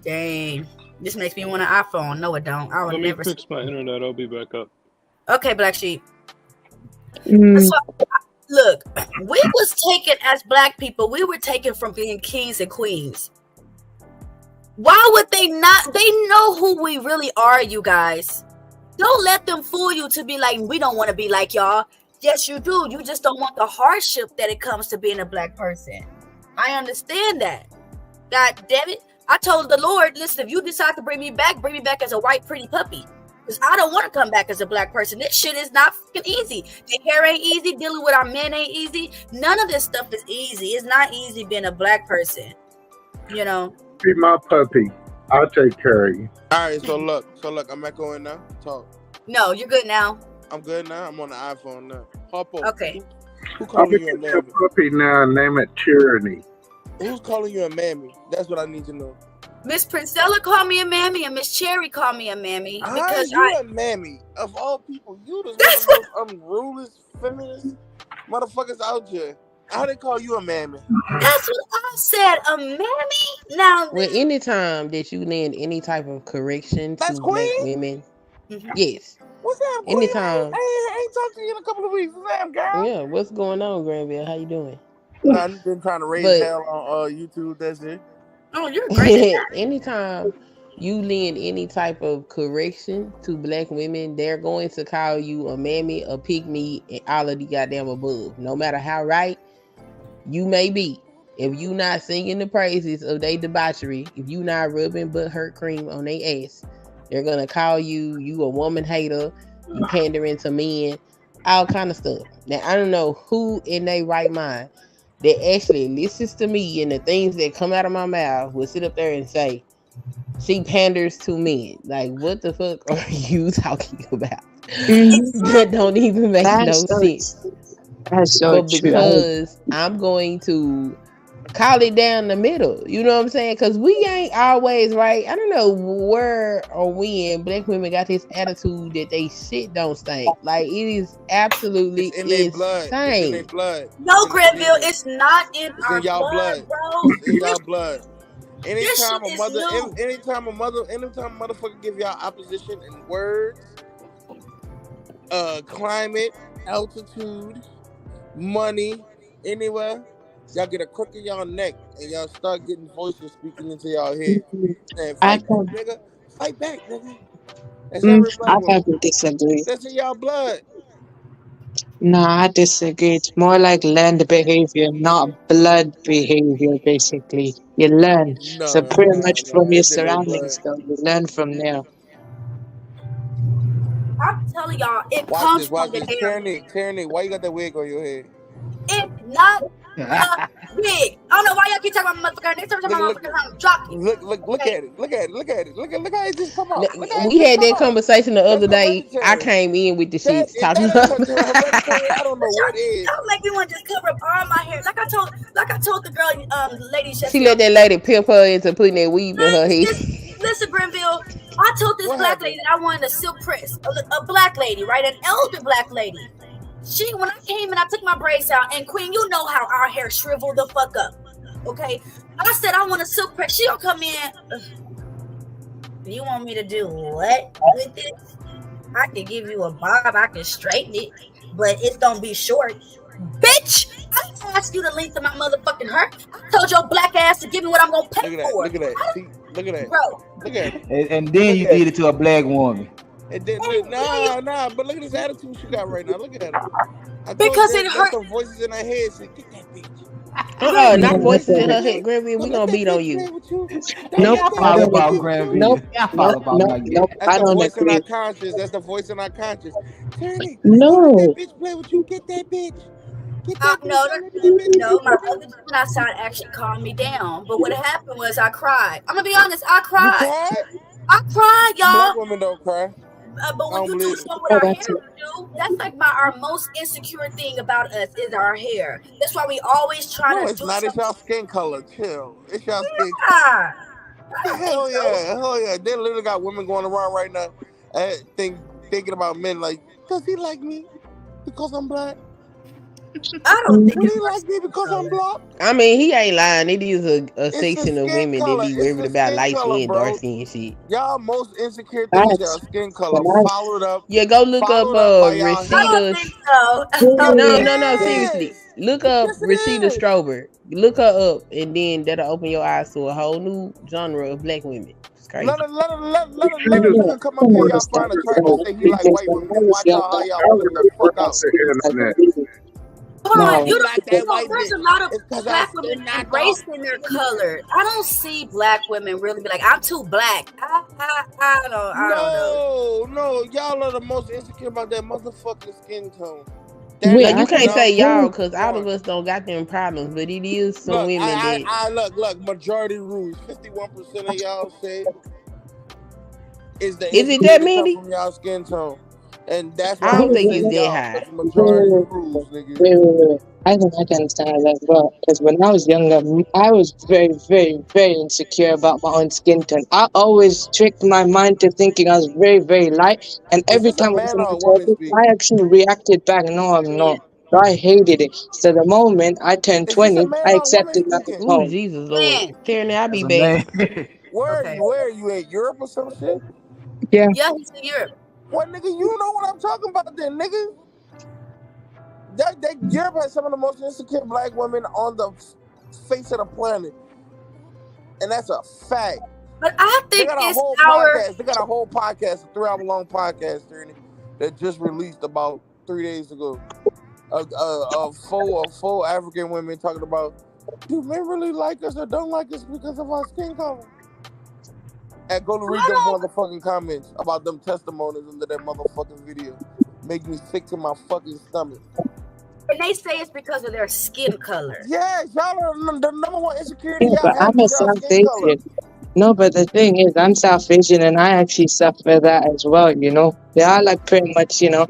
Dang. This makes me want an iPhone. No, it don't. I would Let me never. fix my internet. I'll be back up. Okay, Black Sheep. Mm, So, look, we was taken as black people. We were taken from being kings and queens. Why would they not? They know who we really are, you guys. Don't let them fool you to be like, we don't want to be like y'all. Yes, you do. You just don't want the hardship that it comes to being a black person. I understand that. God damn it. I told the Lord, listen, if you decide to bring me back as a white pretty puppy. Because I don't want to come back as a black person. This shit is not fucking easy. The hair ain't easy. Dealing with our men ain't easy. None of this stuff is easy. It's not easy being a black person. You know? Be my puppy. I'll take care of you. All right, so look, I'm echoing now. Talk. No, you're good now. I'm good now. I'm on the iPhone now. Hop on. Okay. Who I'm calling gonna you a get you a mammy? puppy now and name it Tyranny. Who's calling you a mammy? That's what I need to know. Miss Princella called me a mammy and Miss Cherry called me a mammy How because is you a mammy? Of all people, you the one That's of the most unrulest feminist motherfuckers out here. How they call you a mammy? That's what I said, a mammy. Now, Well, anytime that you lend any type of correction That's to black Queen? women, Mhm. yes. What's up, Queen? Anytime. I ain't talked to you in a couple of weeks. What's up, girl? Yeah, what's going on, Granville? How you doing? Nothing. Been trying to raise But hell on YouTube. That's it. oh, you're great at that. anytime you lend any type of correction to black women, they're going to call you a mammy, a pygmy, and all of the goddamn above. No matter how right you may be. If you not singing the praises of their debauchery, if you not rubbing butt hurt cream on their ass, they're gonna call you a woman hater, you pandering to men, all kind of stuff. Now I don't know who in their right mind that actually listens to me and the things that come out of my mouth will sit up there and say she panders to men. Like what the fuck are you talking about? That don't even make no sense. That's so But true. because I'm going to call it down the middle, you know what I'm saying? Because we ain't always right. I don't know where or when black women got this attitude that they shit don't stink. Like it is absolutely It's in their blood. It's in their insane. blood. No, It's in Granville, their it's not in It's our in y'all blood, blood. bro. It's in y'all blood. This Anytime shit a is mother, new. anytime a motherfucker give y'all opposition in words, climate, altitude, money, anywhere, y'all get a crook in y'all neck and y'all start getting voices speaking into y'all head. And I fight back, can, nigga. Fight back, nigga. That's every black I woman. can disagree. That's in y'all blood. No, I disagree. It's more like learned behavior, not blood behavior, basically. You learn. So No, pretty much from your it's in their blood. surroundings, though. You learn from there. I'm telling y'all, it Watch comes this, from watch the this. damn. Tyranny, why you got that wig on your head? It's not a wig. I don't know why y'all keep talking about motherfucker. Next time I'm Look, motherfucker, drop you. look Okay? at it. Look at it. Look how it just come out. Look how it We just had come that out. conversation the other That's day. I hereditary. came in with the That shits if talking that ain't about. hereditary, I don't know what is. Y'all make me want to just cover up all my hair. Like I told the girl, lady She yesterday. let that lady pimp her into putting that weave in her head. Listen, Grenville. I told this What black happened? lady that I wanted a silk press, a black lady, right? An elder black lady. When I came and I took my braids out, and Queen, you know how our hair shriveled the fuck up. Okay, I said I want a silk press. She'll come in. You want me to do what with it? I can give you a bob. I can straighten it, but it's gonna be short. Bitch, I didn't ask you the length of my motherfucking hair. I told your black ass to give me what I'm gonna pay for. Look at that. See, look at that. Bro. Look at it. And then you did it to a black woman. And then nah, but look at this attitude she got right now. Look at her. Because it that's hurt. the voices in her head say, get that bitch. Not voices in her head, Granville. We gonna beat on you. Nope, I follow about Granville. nope, I follow about nope, my nope. That's I the don't voice in agree. our conscience. That's the voice in our conscience. Tyranny, don't let No. that bitch play with you. Get that bitch. Get that bitch. No, Don't let that bitch no, play my with other Gemini side actually calmed me down. But what happened was I cried. I'm gonna be honest, I cried. You cried? I cried, y'all. Black women don't cry. But when you do stuff with Oh, our that's hair, that's like our most insecure thing about us is our hair. That's why we always try No, to it's do not. It's something. y'all skin color. Chill. It's y'all skin color. Yeah. I don't Hell think so. yeah. Hell yeah. They literally got women going around right now thinking about men like, does he like me because I'm black? I don't think Would it's he like me because I'm black? I mean, he ain't lying. It is a It's section the of skin women that color. be It's worried the about skin light color, skin, bro. dark skin shit. Y'all most insecure thing is y'all skin color. Followed up. Yeah, go look up by y'all I don't Rashida. think so. No, seriously. Yes. Look up Yes, it Rashida is. Strober. Look her up, and then that'll open your eyes to a whole new genre of black women. It's crazy. Let a nigga come up here, y'all find a track and say he like white women and watch y'all how y'all flip the fuck out. Hold on, you like that white there's bitch. a lot of It's cause black I women spin not embracing their color. I don't see black women really be like, I'm too black. I don't know. No, y'all are the most insecure about that motherfucking skin tone. That Wait, No, is you I can't can. say number y'all Wait, because all of one. us don't got them problems, but it is some Look, women that. look. Majority rules. 51% of y'all say is the Is it that insecurity come many? from y'all skin tone, and that's I why I'm don't wait, think defending it's that y'all high. because majority rules, nigga. wait. I think I can understand that as well. Because when I was younger, I was very, very, very insecure about my own skin tone. I always tricked my mind to thinking I was very, very light. And Is every this a time when man or someone a told woman me, I speaking? actually reacted back, no, I'm not. So I hated it. So the moment I turned Is this a 20, man I or a woman accepted my speaking? Ooh, tone. Jesus Lord. Man. Teraney, I'll That's be a back. man. Where are Okay. you? Where are you at? Europe or some shit? Yeah. Yeah, he's in Europe. What, nigga? You know what I'm talking about, then, nigga? That Europe has some of the most insecure black women on the face of the planet, and that's a fact. But I They think got a it's whole our podcast. They got a whole podcast, a 3-hour-long podcast, Tierney, that just released about 3 days ago. Of full African women talking about, do men really like us or don't like us because of our skin color? And go to read I them don't motherfucking comments about them testimonies under that motherfucking video. Make me sick to my fucking stomach. and they say it's because of their skin color. Yes, y'all are the number one insecurity Yeah, y'all but have I'm a is y'all South skin color. Asian. No, but the thing is, I'm South Asian and I actually suffer that as well, you know? They are like pretty much, you know,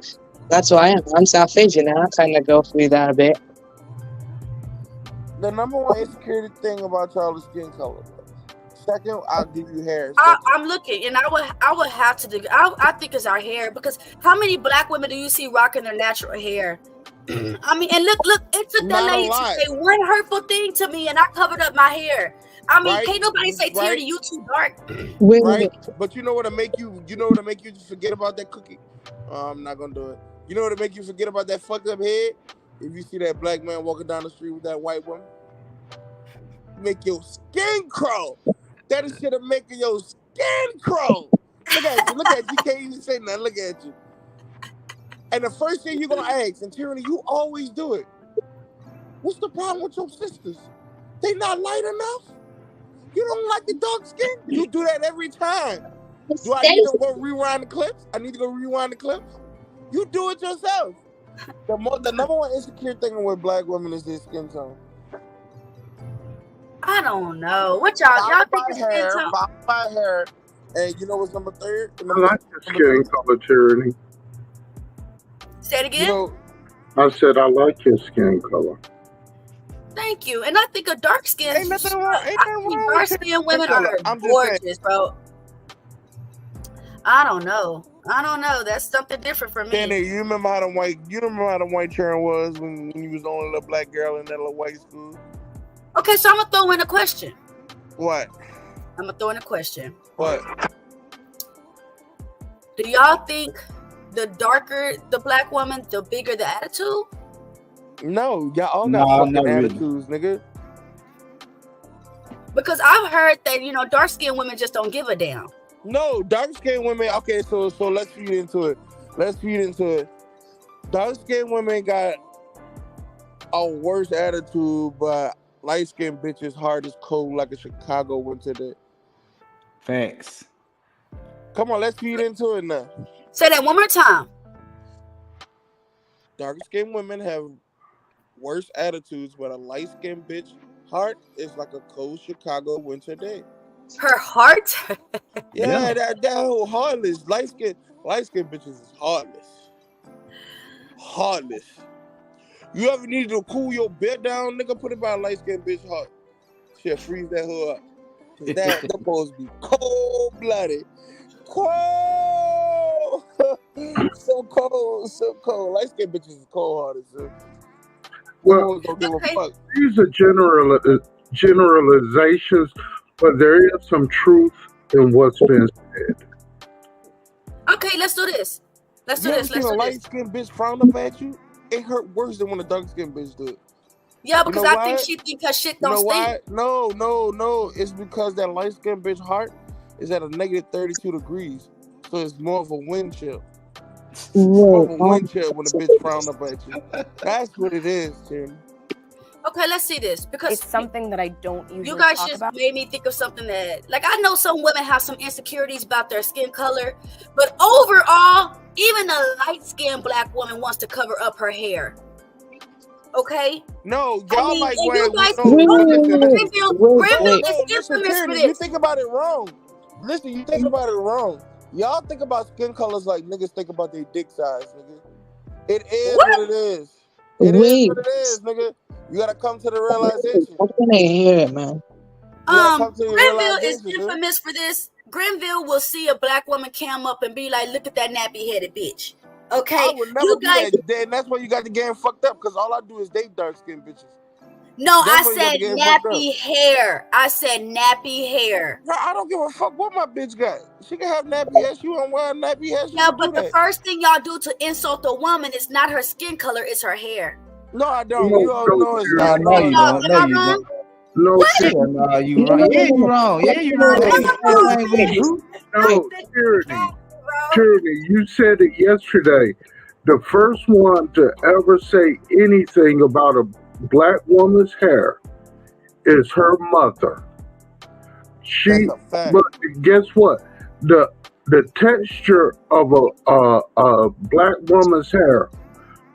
that's who I am. I'm South Asian and I kind of go through that a bit. The number one insecurity thing about y'all is skin color. Second, I'll give you hair. I'm looking, and I would have to. I think it's our hair, because how many black women do you see rocking their natural hair? I mean, and look, it took that Not a lady to lot. say one hurtful thing to me, and I covered up my hair. I mean, Right? can't nobody say, Right? Tierney, you too dark. Right? But you know what to make you forget about that cookie? I'm not gonna do it. You know what to make you forget about that fucked up head? If you see that black man walking down the street with that white woman, make your skin crawl. That is shit of making your skin crawl. Look at you. You can't even say nothing. Look at you. And the first thing you're gonna ask, and Tierney, you always do it. What's the problem with your sisters? They not light enough? You don't like the dark skin? You do that every time. Do I need to go rewind the clips? You do it yourself. The number one insecure thing with black women is their skin tone. I don't know. What y'all think it's skin tone? Followed by hair. And you know what's number third? I like your skin color, Tyranny. Say it again. You know, I said I like your skin color. Thank you. And I think a dark skin. Ain't nothing wrong. Dark skinned women color. are I'm just gorgeous, bro. I don't know. That's something different for me. Danny, you remember how the white churn was when you was the only little black girl in that little white school? Okay, so I'm gonna throw in a question. What? What? Do y'all think the darker the black woman, the bigger the attitude? No, y'all all got No, fucking not really. attitudes, nigga. Because I've heard that, dark skinned women just don't give a damn. No, dark skinned women. Okay, so let's feed into it. Dark skinned women got a worse attitude, but light skinned bitches hard as cold like a Chicago winter day. Facts. Come on, let's feed into it now. Say that one more time. Dark skinned women have worse attitudes, but a light skinned bitch heart is like a cold Chicago winter day. Her heart? Yeah, that whole heartless. Light skinned bitches is heartless. Heartless. You ever needed to cool your bed down, nigga? Put it by a light skinned bitch heart. She'll freeze that hood up. Cause that's supposed to be cold blooded. Cold. so cold. Light skinned bitches is cold hearted, so. Well, don't give a fuck. These are generalizations, but there is some truth in what's been said. Okay, let's do this. You ever seen a light skinned bitch frown up at you? It hurt worse than when a dark skinned bitch do it. Yeah, because I think she think her shit don't stink. No. It's because that light skinned bitch heart is at a negative 32 degrees. So it's more of a wind chill. More of a wind chill when a bitch frown up at you. That's what it is, Tim. Okay, let's see this because It's something that I don't usually you guys talk just about. made me think of something that, like, I know some women have some insecurities about their skin color, but overall, even a light-skinned black woman wants to cover up her hair. Okay? No, I y'all mean, like and where you guys, listen. Granville is Listen, infamous for Teraney, this. you think about it wrong. Listen, you think about it wrong. Y'all think about skin colors like niggas think about their dick size, nigga. It is what it is. It is what it is, nigga. You gotta come to the realization. I can't hear it, man. Granville is infamous for this. Granville will see a black woman cam up and be like, "Look at that nappy-headed bitch." Okay, I would never you do guys. that, and that's why you got the game fucked up. Because all I do is date dark skinned bitches. No, That's I why you got said the game fucked up. nappy hair. I said nappy hair. No, I don't give a fuck what my bitch got. She can have nappy hair. She want to wear nappy hair. She Yeah, can but do the that. first thing y'all do to insult a woman is not her skin color; it's her hair. No, I don't. No, You all no, know it's No, no, you don't. No, you don't. No, What? No, you wrong. Yeah, you wrong. Yeah, you wrong. That's the first thing we do. No, Tyranny, you said it yesterday. The first one to ever say anything about a black woman's hair is her mother. But guess what? The texture of a black woman's hair,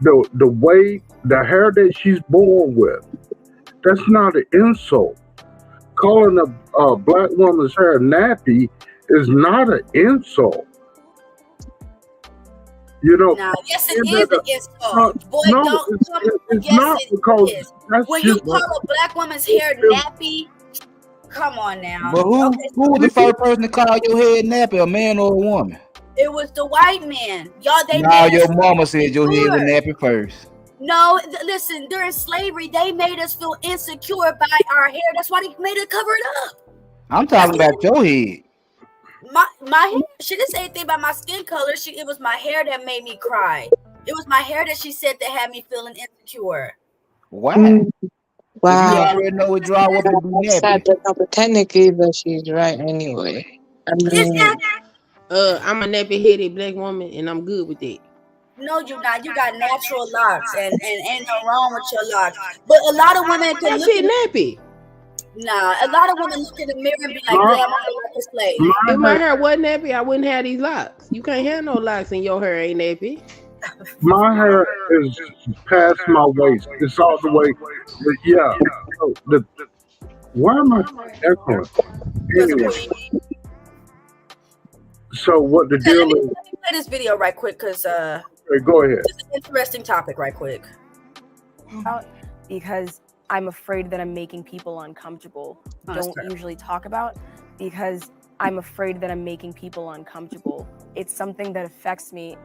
the way the hair that she's born with, that's not an insult. Calling a black woman's hair nappy is not an insult. You know, Now, yes, it is an insult. Boy, no, don't it's yes, not it because is. that's When you just call a black woman's hair nappy, come on now. But who was the first person to call your head nappy, a man or a woman? It was the white man. Y'all, they Now made your us mama said your head was insecure. nappy first. No, listen, during slavery, they made us feel insecure by our hair. That's why they made it cover it up. I'm talking about your head. My hair, she didn't say anything about my skin color. It was my hair that made me cry. It was my hair that she said that had me feeling insecure. Why? Wow. You already know it draw up to be That's sad, nappy. but technically, but she's right anyway. I mean, I'm a nappy-headed black woman, and I'm good with it. No, you're not. You got natural locks, and ain't no wrong with your locks. But a lot of women can That look shit at nappy. Nah, a lot of women look in the mirror and be like, "Damn, I look like a slave." If my hair wasn't nappy, I wouldn't have these locks. You can't have no locks and your hair ain't nappy. my hair is past my waist. It's all the way. Yeah. Why am I echoing? Anyway. So what the deal is? Let me play this video right quick because Go ahead. it's an interesting topic right quick. Because I'm afraid that I'm making people uncomfortable. Oh, that's Don't fair. usually talk about because I'm afraid that I'm making people uncomfortable. It's something that affects me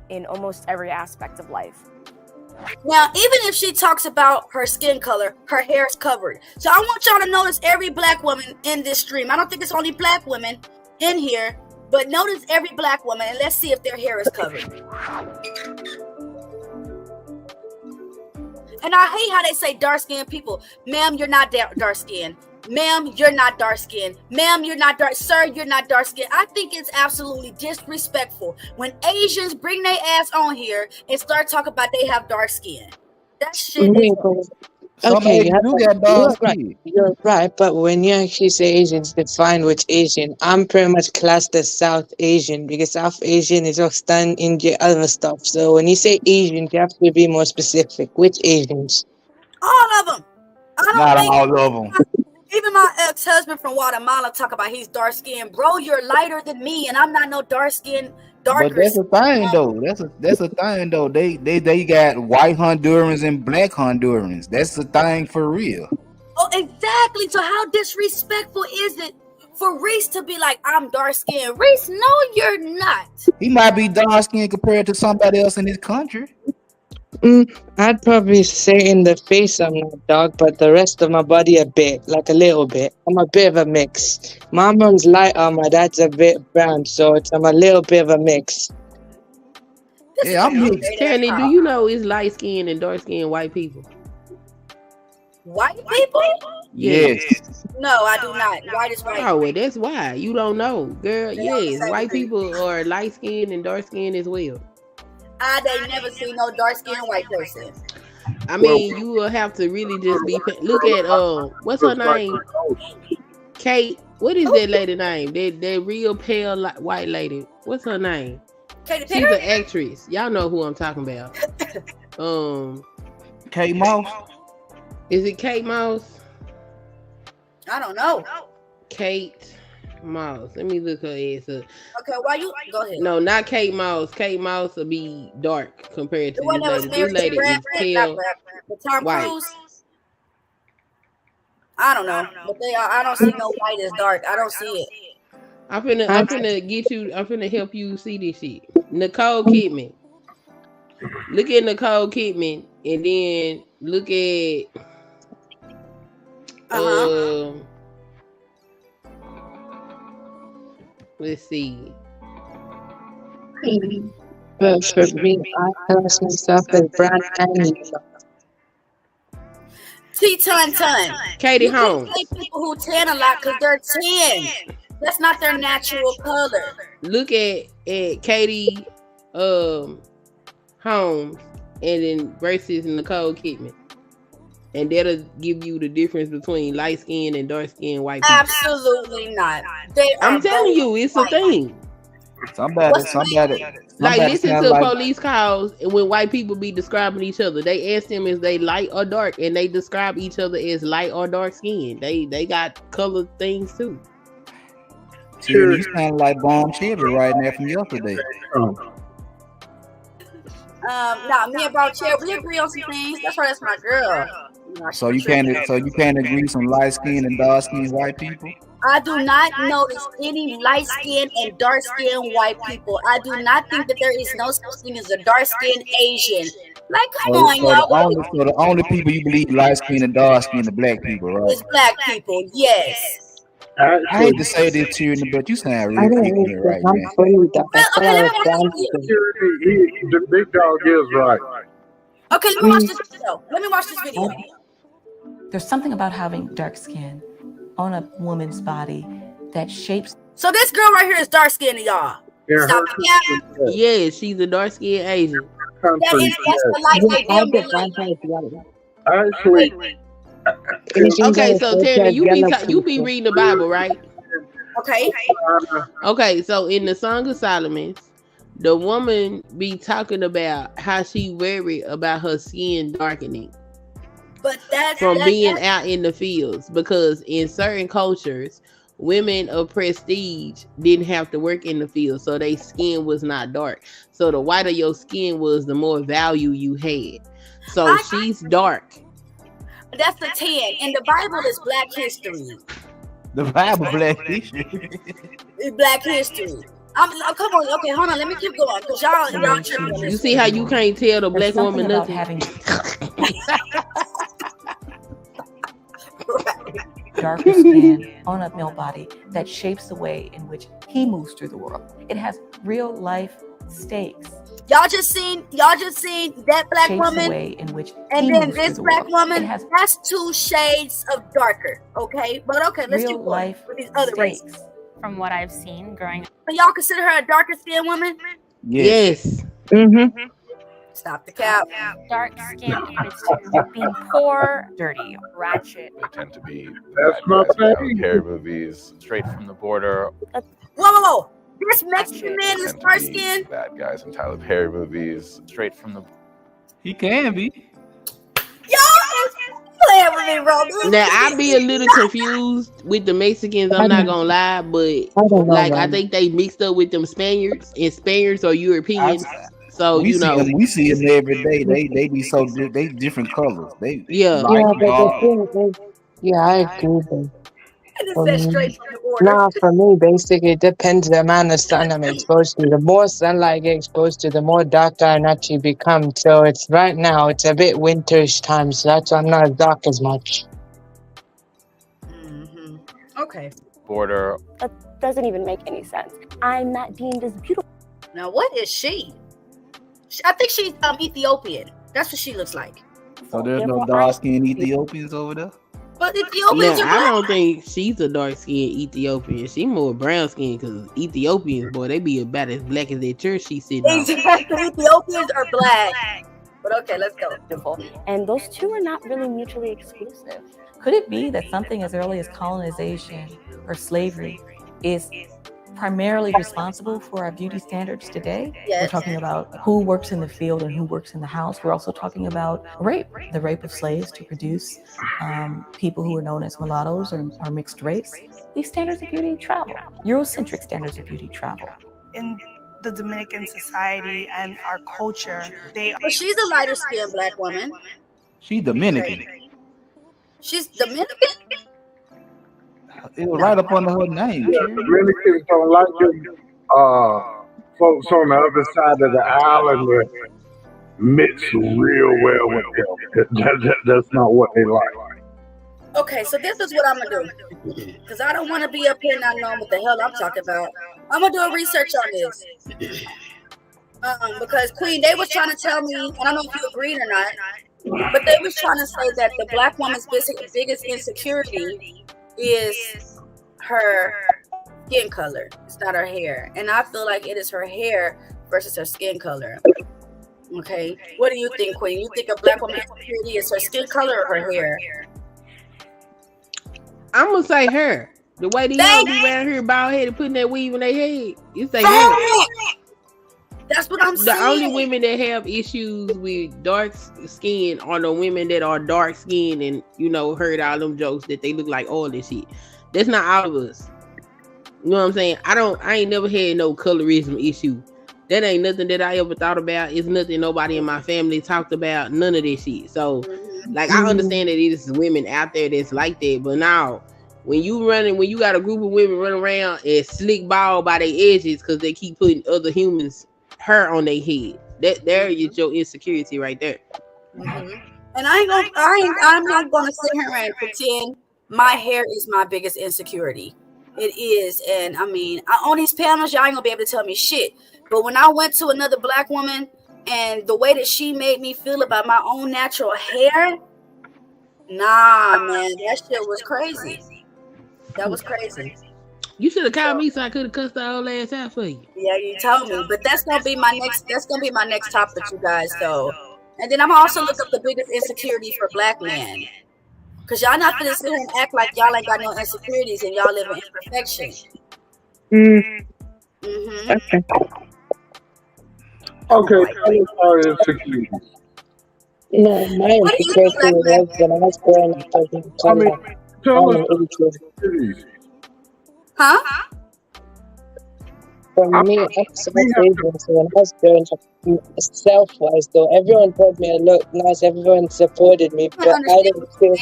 in almost every aspect of life. Now, even if she talks about her skin color, her hair is covered. So I want y'all to notice every black woman in this stream. I don't think it's only black women in here, but notice every black woman and let's see if their hair is covered. And I hate how they say dark-skinned people. Ma'am, you're not dark-skinned. Ma'am, you're not dark-skinned. Ma'am, you're not dark. Sir, you're not dark-skinned. I think it's absolutely disrespectful when Asians bring their ass on here and start talking about they have dark skin. That shit is... Okay, you're right, but when you actually say Asians, define which Asian. I'm pretty much classed as South Asian because South Asian is Pakistan, India, other stuff. So when you say Asian, you have to be more specific. Which Asians? All of them. Not all of them. Even my ex-husband from Guatemala talk about he's dark-skinned. Bro, you're lighter than me, and I'm not no dark-skinned. But that's the thing though. That's a thing though. They got white Hondurans and black Hondurans. That's the thing for real. Oh, exactly. So how disrespectful is it for Reese to be like, I'm dark-skinned? Reese, no, you're not. He might be dark skinned compared to somebody else in this country. I'd probably say in the face I'm not dark, but the rest of my body a bit, like a little bit. I'm a bit of a mix. My mom's lighter, my dad's a bit brown, so I'm a little bit of a mix. Yeah, I'm mixed. Teraney, do you know it's light skinned and dark skinned white people? White people? Yes. No, I do not. White is white. Oh, well, that's why. You don't know. Girl, yes, white people are light skinned and dark skinned as well. I ain't never seen no dark-skinned white person. I mean, you will have to really just be. Look at what's her name? Kate. What is that lady name? That real pale white lady. What's her name? Katy She's Perry? an actress. Y'all know who I'm talking about. Kate Moss. Is it Kate Moss? I don't know. Kate Moss. Let me look her ass up. Okay, why you go ahead? No, not Kate Moss. Kate Moss will be dark compared to The one that was this lady. This married to lady is pale but Tom white. Cruise. I don't know, but I don't see no white as dark. I don't see it. I'm finna get you. I'm finna help you see this shit. Nicole Kidman. Look at Nicole Kidman, and then look at let's see. But for me, I personally stuff is brown and Ton. Katie You can't Holmes. say people who tan a lot because they're tan. That's not their natural color. Look at Katie Holmes and then versus Nicole Kidman. And that'll give you the difference between light skin and dark skin white people. Absolutely not. I'm telling you, it's a thing. Somebody. Like, listen sound to like- police calls, and when white people be describing each other, they ask them is they light or dark, and they describe each other as light or dark skin. They got colored things too. You sound like Bomb Chevy right now from yesterday. Me and Bob Chair, we agree on some things. That's why that's my girl. So you can't agree some light skin and dark skin white people. I do not notice any light skinned and dark skinned white people. I do not think that there is no such thing as a dark skinned Asian. Like, come on, y'all. So the only people you believe light skin and dark skin are black people, right? It's black people, yes. I hate to say this to you, but you sound I really don't ignorant right I'm now. fully that. Okay, let me watch this video. The big dog is right. Okay, let me watch this video. There's something about having dark skin on a woman's body that shapes. So this girl right here is dark skinned, y'all. Stop the cap. Yeah, she's a dark skinned Asian. That's the light Actually, okay, so Terry, you be reading the Bible, right? Okay. Okay, so in the Song of Solomon, the woman be talking about how she worried about her skin darkening. But that's from being out in the fields, because in certain cultures, women of prestige didn't have to work in the field, so their skin was not dark. So the whiter your skin was, the more value you had. So she's dark. That's the 10. And the Bible is Black history. The Bible Black history. It's Black history. Come on, okay, hold on, let me keep going, because y'all tripping on this. You see how you can't tell the black woman nothing? Darker skin on a male body that shapes the way in which he moves through the world. It has real life stakes. Y'all just seen that black Shapes woman, the way in which and he then moves this through the black world. woman. It has That's 2 shades of darker. Okay, but okay, let's real keep going life with these other stakes. races. From what I've seen growing up. So y'all consider her a darker skinned woman? Yes. Stop the cap. Dark skin equates to being poor, dirty, ratchet. They tend to be That's bad my guys in Tyler baby. Perry movies, straight from the border. Whoa. This Mexican man is Tend dark to be skinned. bad guys in Tyler Perry movies, straight from the. He can be. Y'all playing with me, bro. Now I be a little confused with the Mexicans. I'm not gonna lie, but I think they mixed up with them Spaniards, and Spaniards are Europeans. So we see them every day. They be so they different colors. I agree. For me, basically, it depends the amount of sun I'm exposed to. The more sunlight I get exposed to, the more darker I naturally become. So it's right now, it's a bit winterish time, so that's why I'm not as dark as much. Okay. Border. That doesn't even make any sense. I'm not deemed as beautiful. Now, what is she? I think she's Ethiopian. That's what she looks like. So there's no dark skinned Ethiopians over there? But Ethiopians are I don't think she's a dark skinned Ethiopian. She more brown skinned, because Ethiopians, boy, they be about as black as that church she sitting on. Exactly. Ethiopians are black. But okay, let's go. Beautiful. And those two are not really mutually exclusive. Could it be that something as early as colonization or slavery is primarily responsible for our beauty standards today? Yes. We're talking about who works in the field and who works in the house. We're also talking about rape, the rape of slaves to produce people who are known as mulattoes or mixed race. These standards of beauty travel. Eurocentric standards of beauty travel. In the Dominican society and our culture, But she's a lighter skinned black woman. She Dominican. She's Dominican? It was right up under her name. Yeah, Dominicans don't like them. Folks on the other side of the island that mix real well with them. That's not what they like. Okay, so this is what I'm gonna do. Because I don't want to be up here not knowing what the hell I'm talking about. I'm gonna do a research on this. Because Queen, they was trying to tell me, I don't know if you agreed or not, but they was trying to say that the black woman's biggest insecurity is her skin color. It's not her hair. And I feel like it is her hair versus her skin color. Okay. What do you think, Queen? You think a black woman's insecurity is her skin color or her hair? I'm gonna say her. The way these hoes be around here bald headed putting that weave in their head, you say her. That's what I'm saying. The only women that have issues with dark skin are the women that are dark skinned and, you know, heard all them jokes that they look like oil and shit. That's not all of us. You know what I'm saying? I ain't never had no colorism issue. That ain't nothing that I ever thought about. It's nothing nobody in my family talked about. None of this shit. So, like, I understand that it is women out there that's like that. But now, when you got a group of women running around and slick bald by their edges because they keep putting other humans' hair on their head, there is your insecurity right there. And I'm not gonna sit here and pretend my hair is my biggest insecurity. It is, and I mean, on these panels, y'all ain't gonna be able to tell me shit. But when I went to another black woman and the way that she made me feel about my own natural hair, nah, man, that shit was crazy. That was crazy. You should have called me so I could have cussed the whole ass out for you. Yeah, you told me, but that's gonna be my next. That's gonna be my next topic, you guys. So, and then I'm also look up the biggest insecurity for black men, cause y'all not gonna sit here and act like y'all ain't got no insecurities and y'all live in imperfection. Okay, tell us our insecurities. No, my insecurity was when I was growing up. Tell us insecurities. Huh? For me, so when I was growing up, self-wise though, everyone told me I looked nice, everyone supported me, but I didn't feel.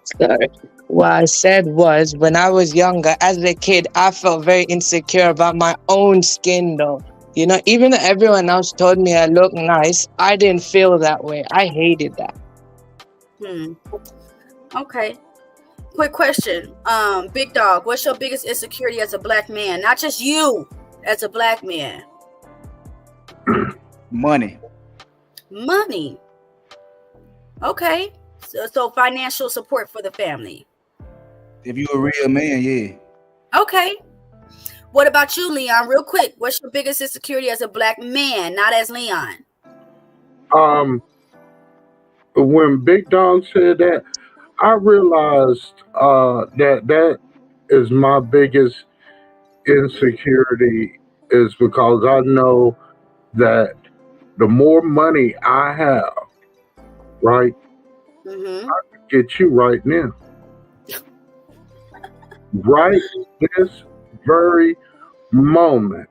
Sorry. What I said was, when I was younger, as a kid, I felt very insecure about my own skin though. You know, even though everyone else told me I look nice, I didn't feel that way. I hated that. Okay. Quick question. Big Dog, what's your biggest insecurity as a black man? Not just you, as a black man. Money. Money. Okay. So financial support for the family. If you're a real man, yeah. Okay. What about you, Leon? Real quick, what's your biggest insecurity as a black man, not as Leon? When Big Dog said that, I realized that is my biggest insecurity, is because I know that the more money I have, right, I could get you right now. Right this very moment,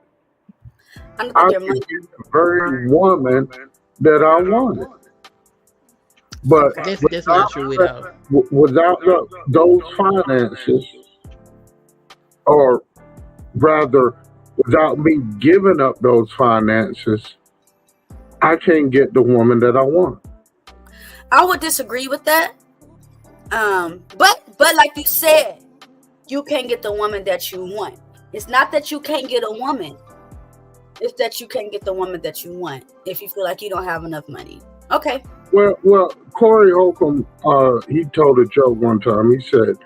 I could get the very woman that I wanted. But that's not true without those finances, or rather, without me giving up those finances, I can't get the woman that I want. I would disagree with that. But like you said, you can't get the woman that you want. It's not that you can't get a woman. It's that you can't get the woman that you want if you feel like you don't have enough money. Okay. Well, Corey Holcomb, he told a joke one time. He said,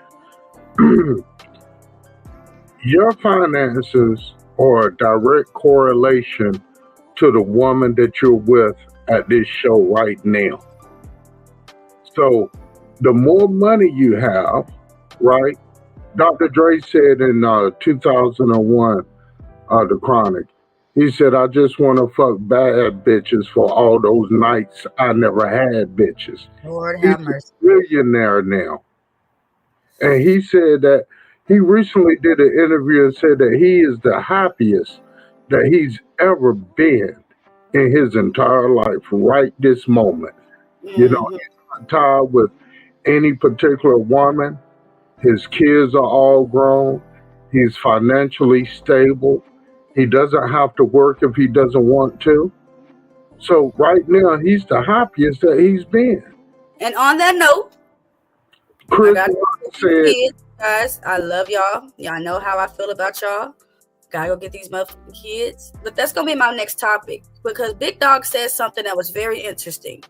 your finances are a direct correlation to the woman that you're with at this show right now. So the more money you have, right? Dr. Dre said in 2001, The Chronic, he said, I just want to fuck bad bitches for all those nights I never had bitches. Lord He's have a mercy. billionaire now. And he said that he recently did an interview and said that he is the happiest that he's ever been in his entire life right this moment. You know, he's not tied with any particular woman. His kids are all grown. He's financially stable. He doesn't have to work if he doesn't want to. So right now, he's the happiest that he's been. And on that note, Chris I got Rock two said, kids, guys. I love y'all. Y'all know how I feel about y'all. Gotta go get these motherfucking kids. But that's gonna be my next topic, because Big Dog said something that was very interesting.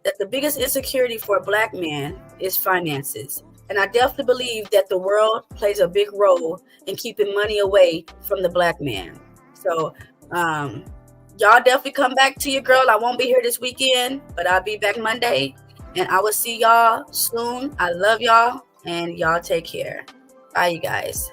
That the biggest insecurity for a black man is finances. And I definitely believe that the world plays a big role in keeping money away from the black man. So y'all definitely come back to your girl. I won't be here this weekend, but I'll be back Monday. And I will see y'all soon. I love y'all, and y'all take care. Bye, you guys.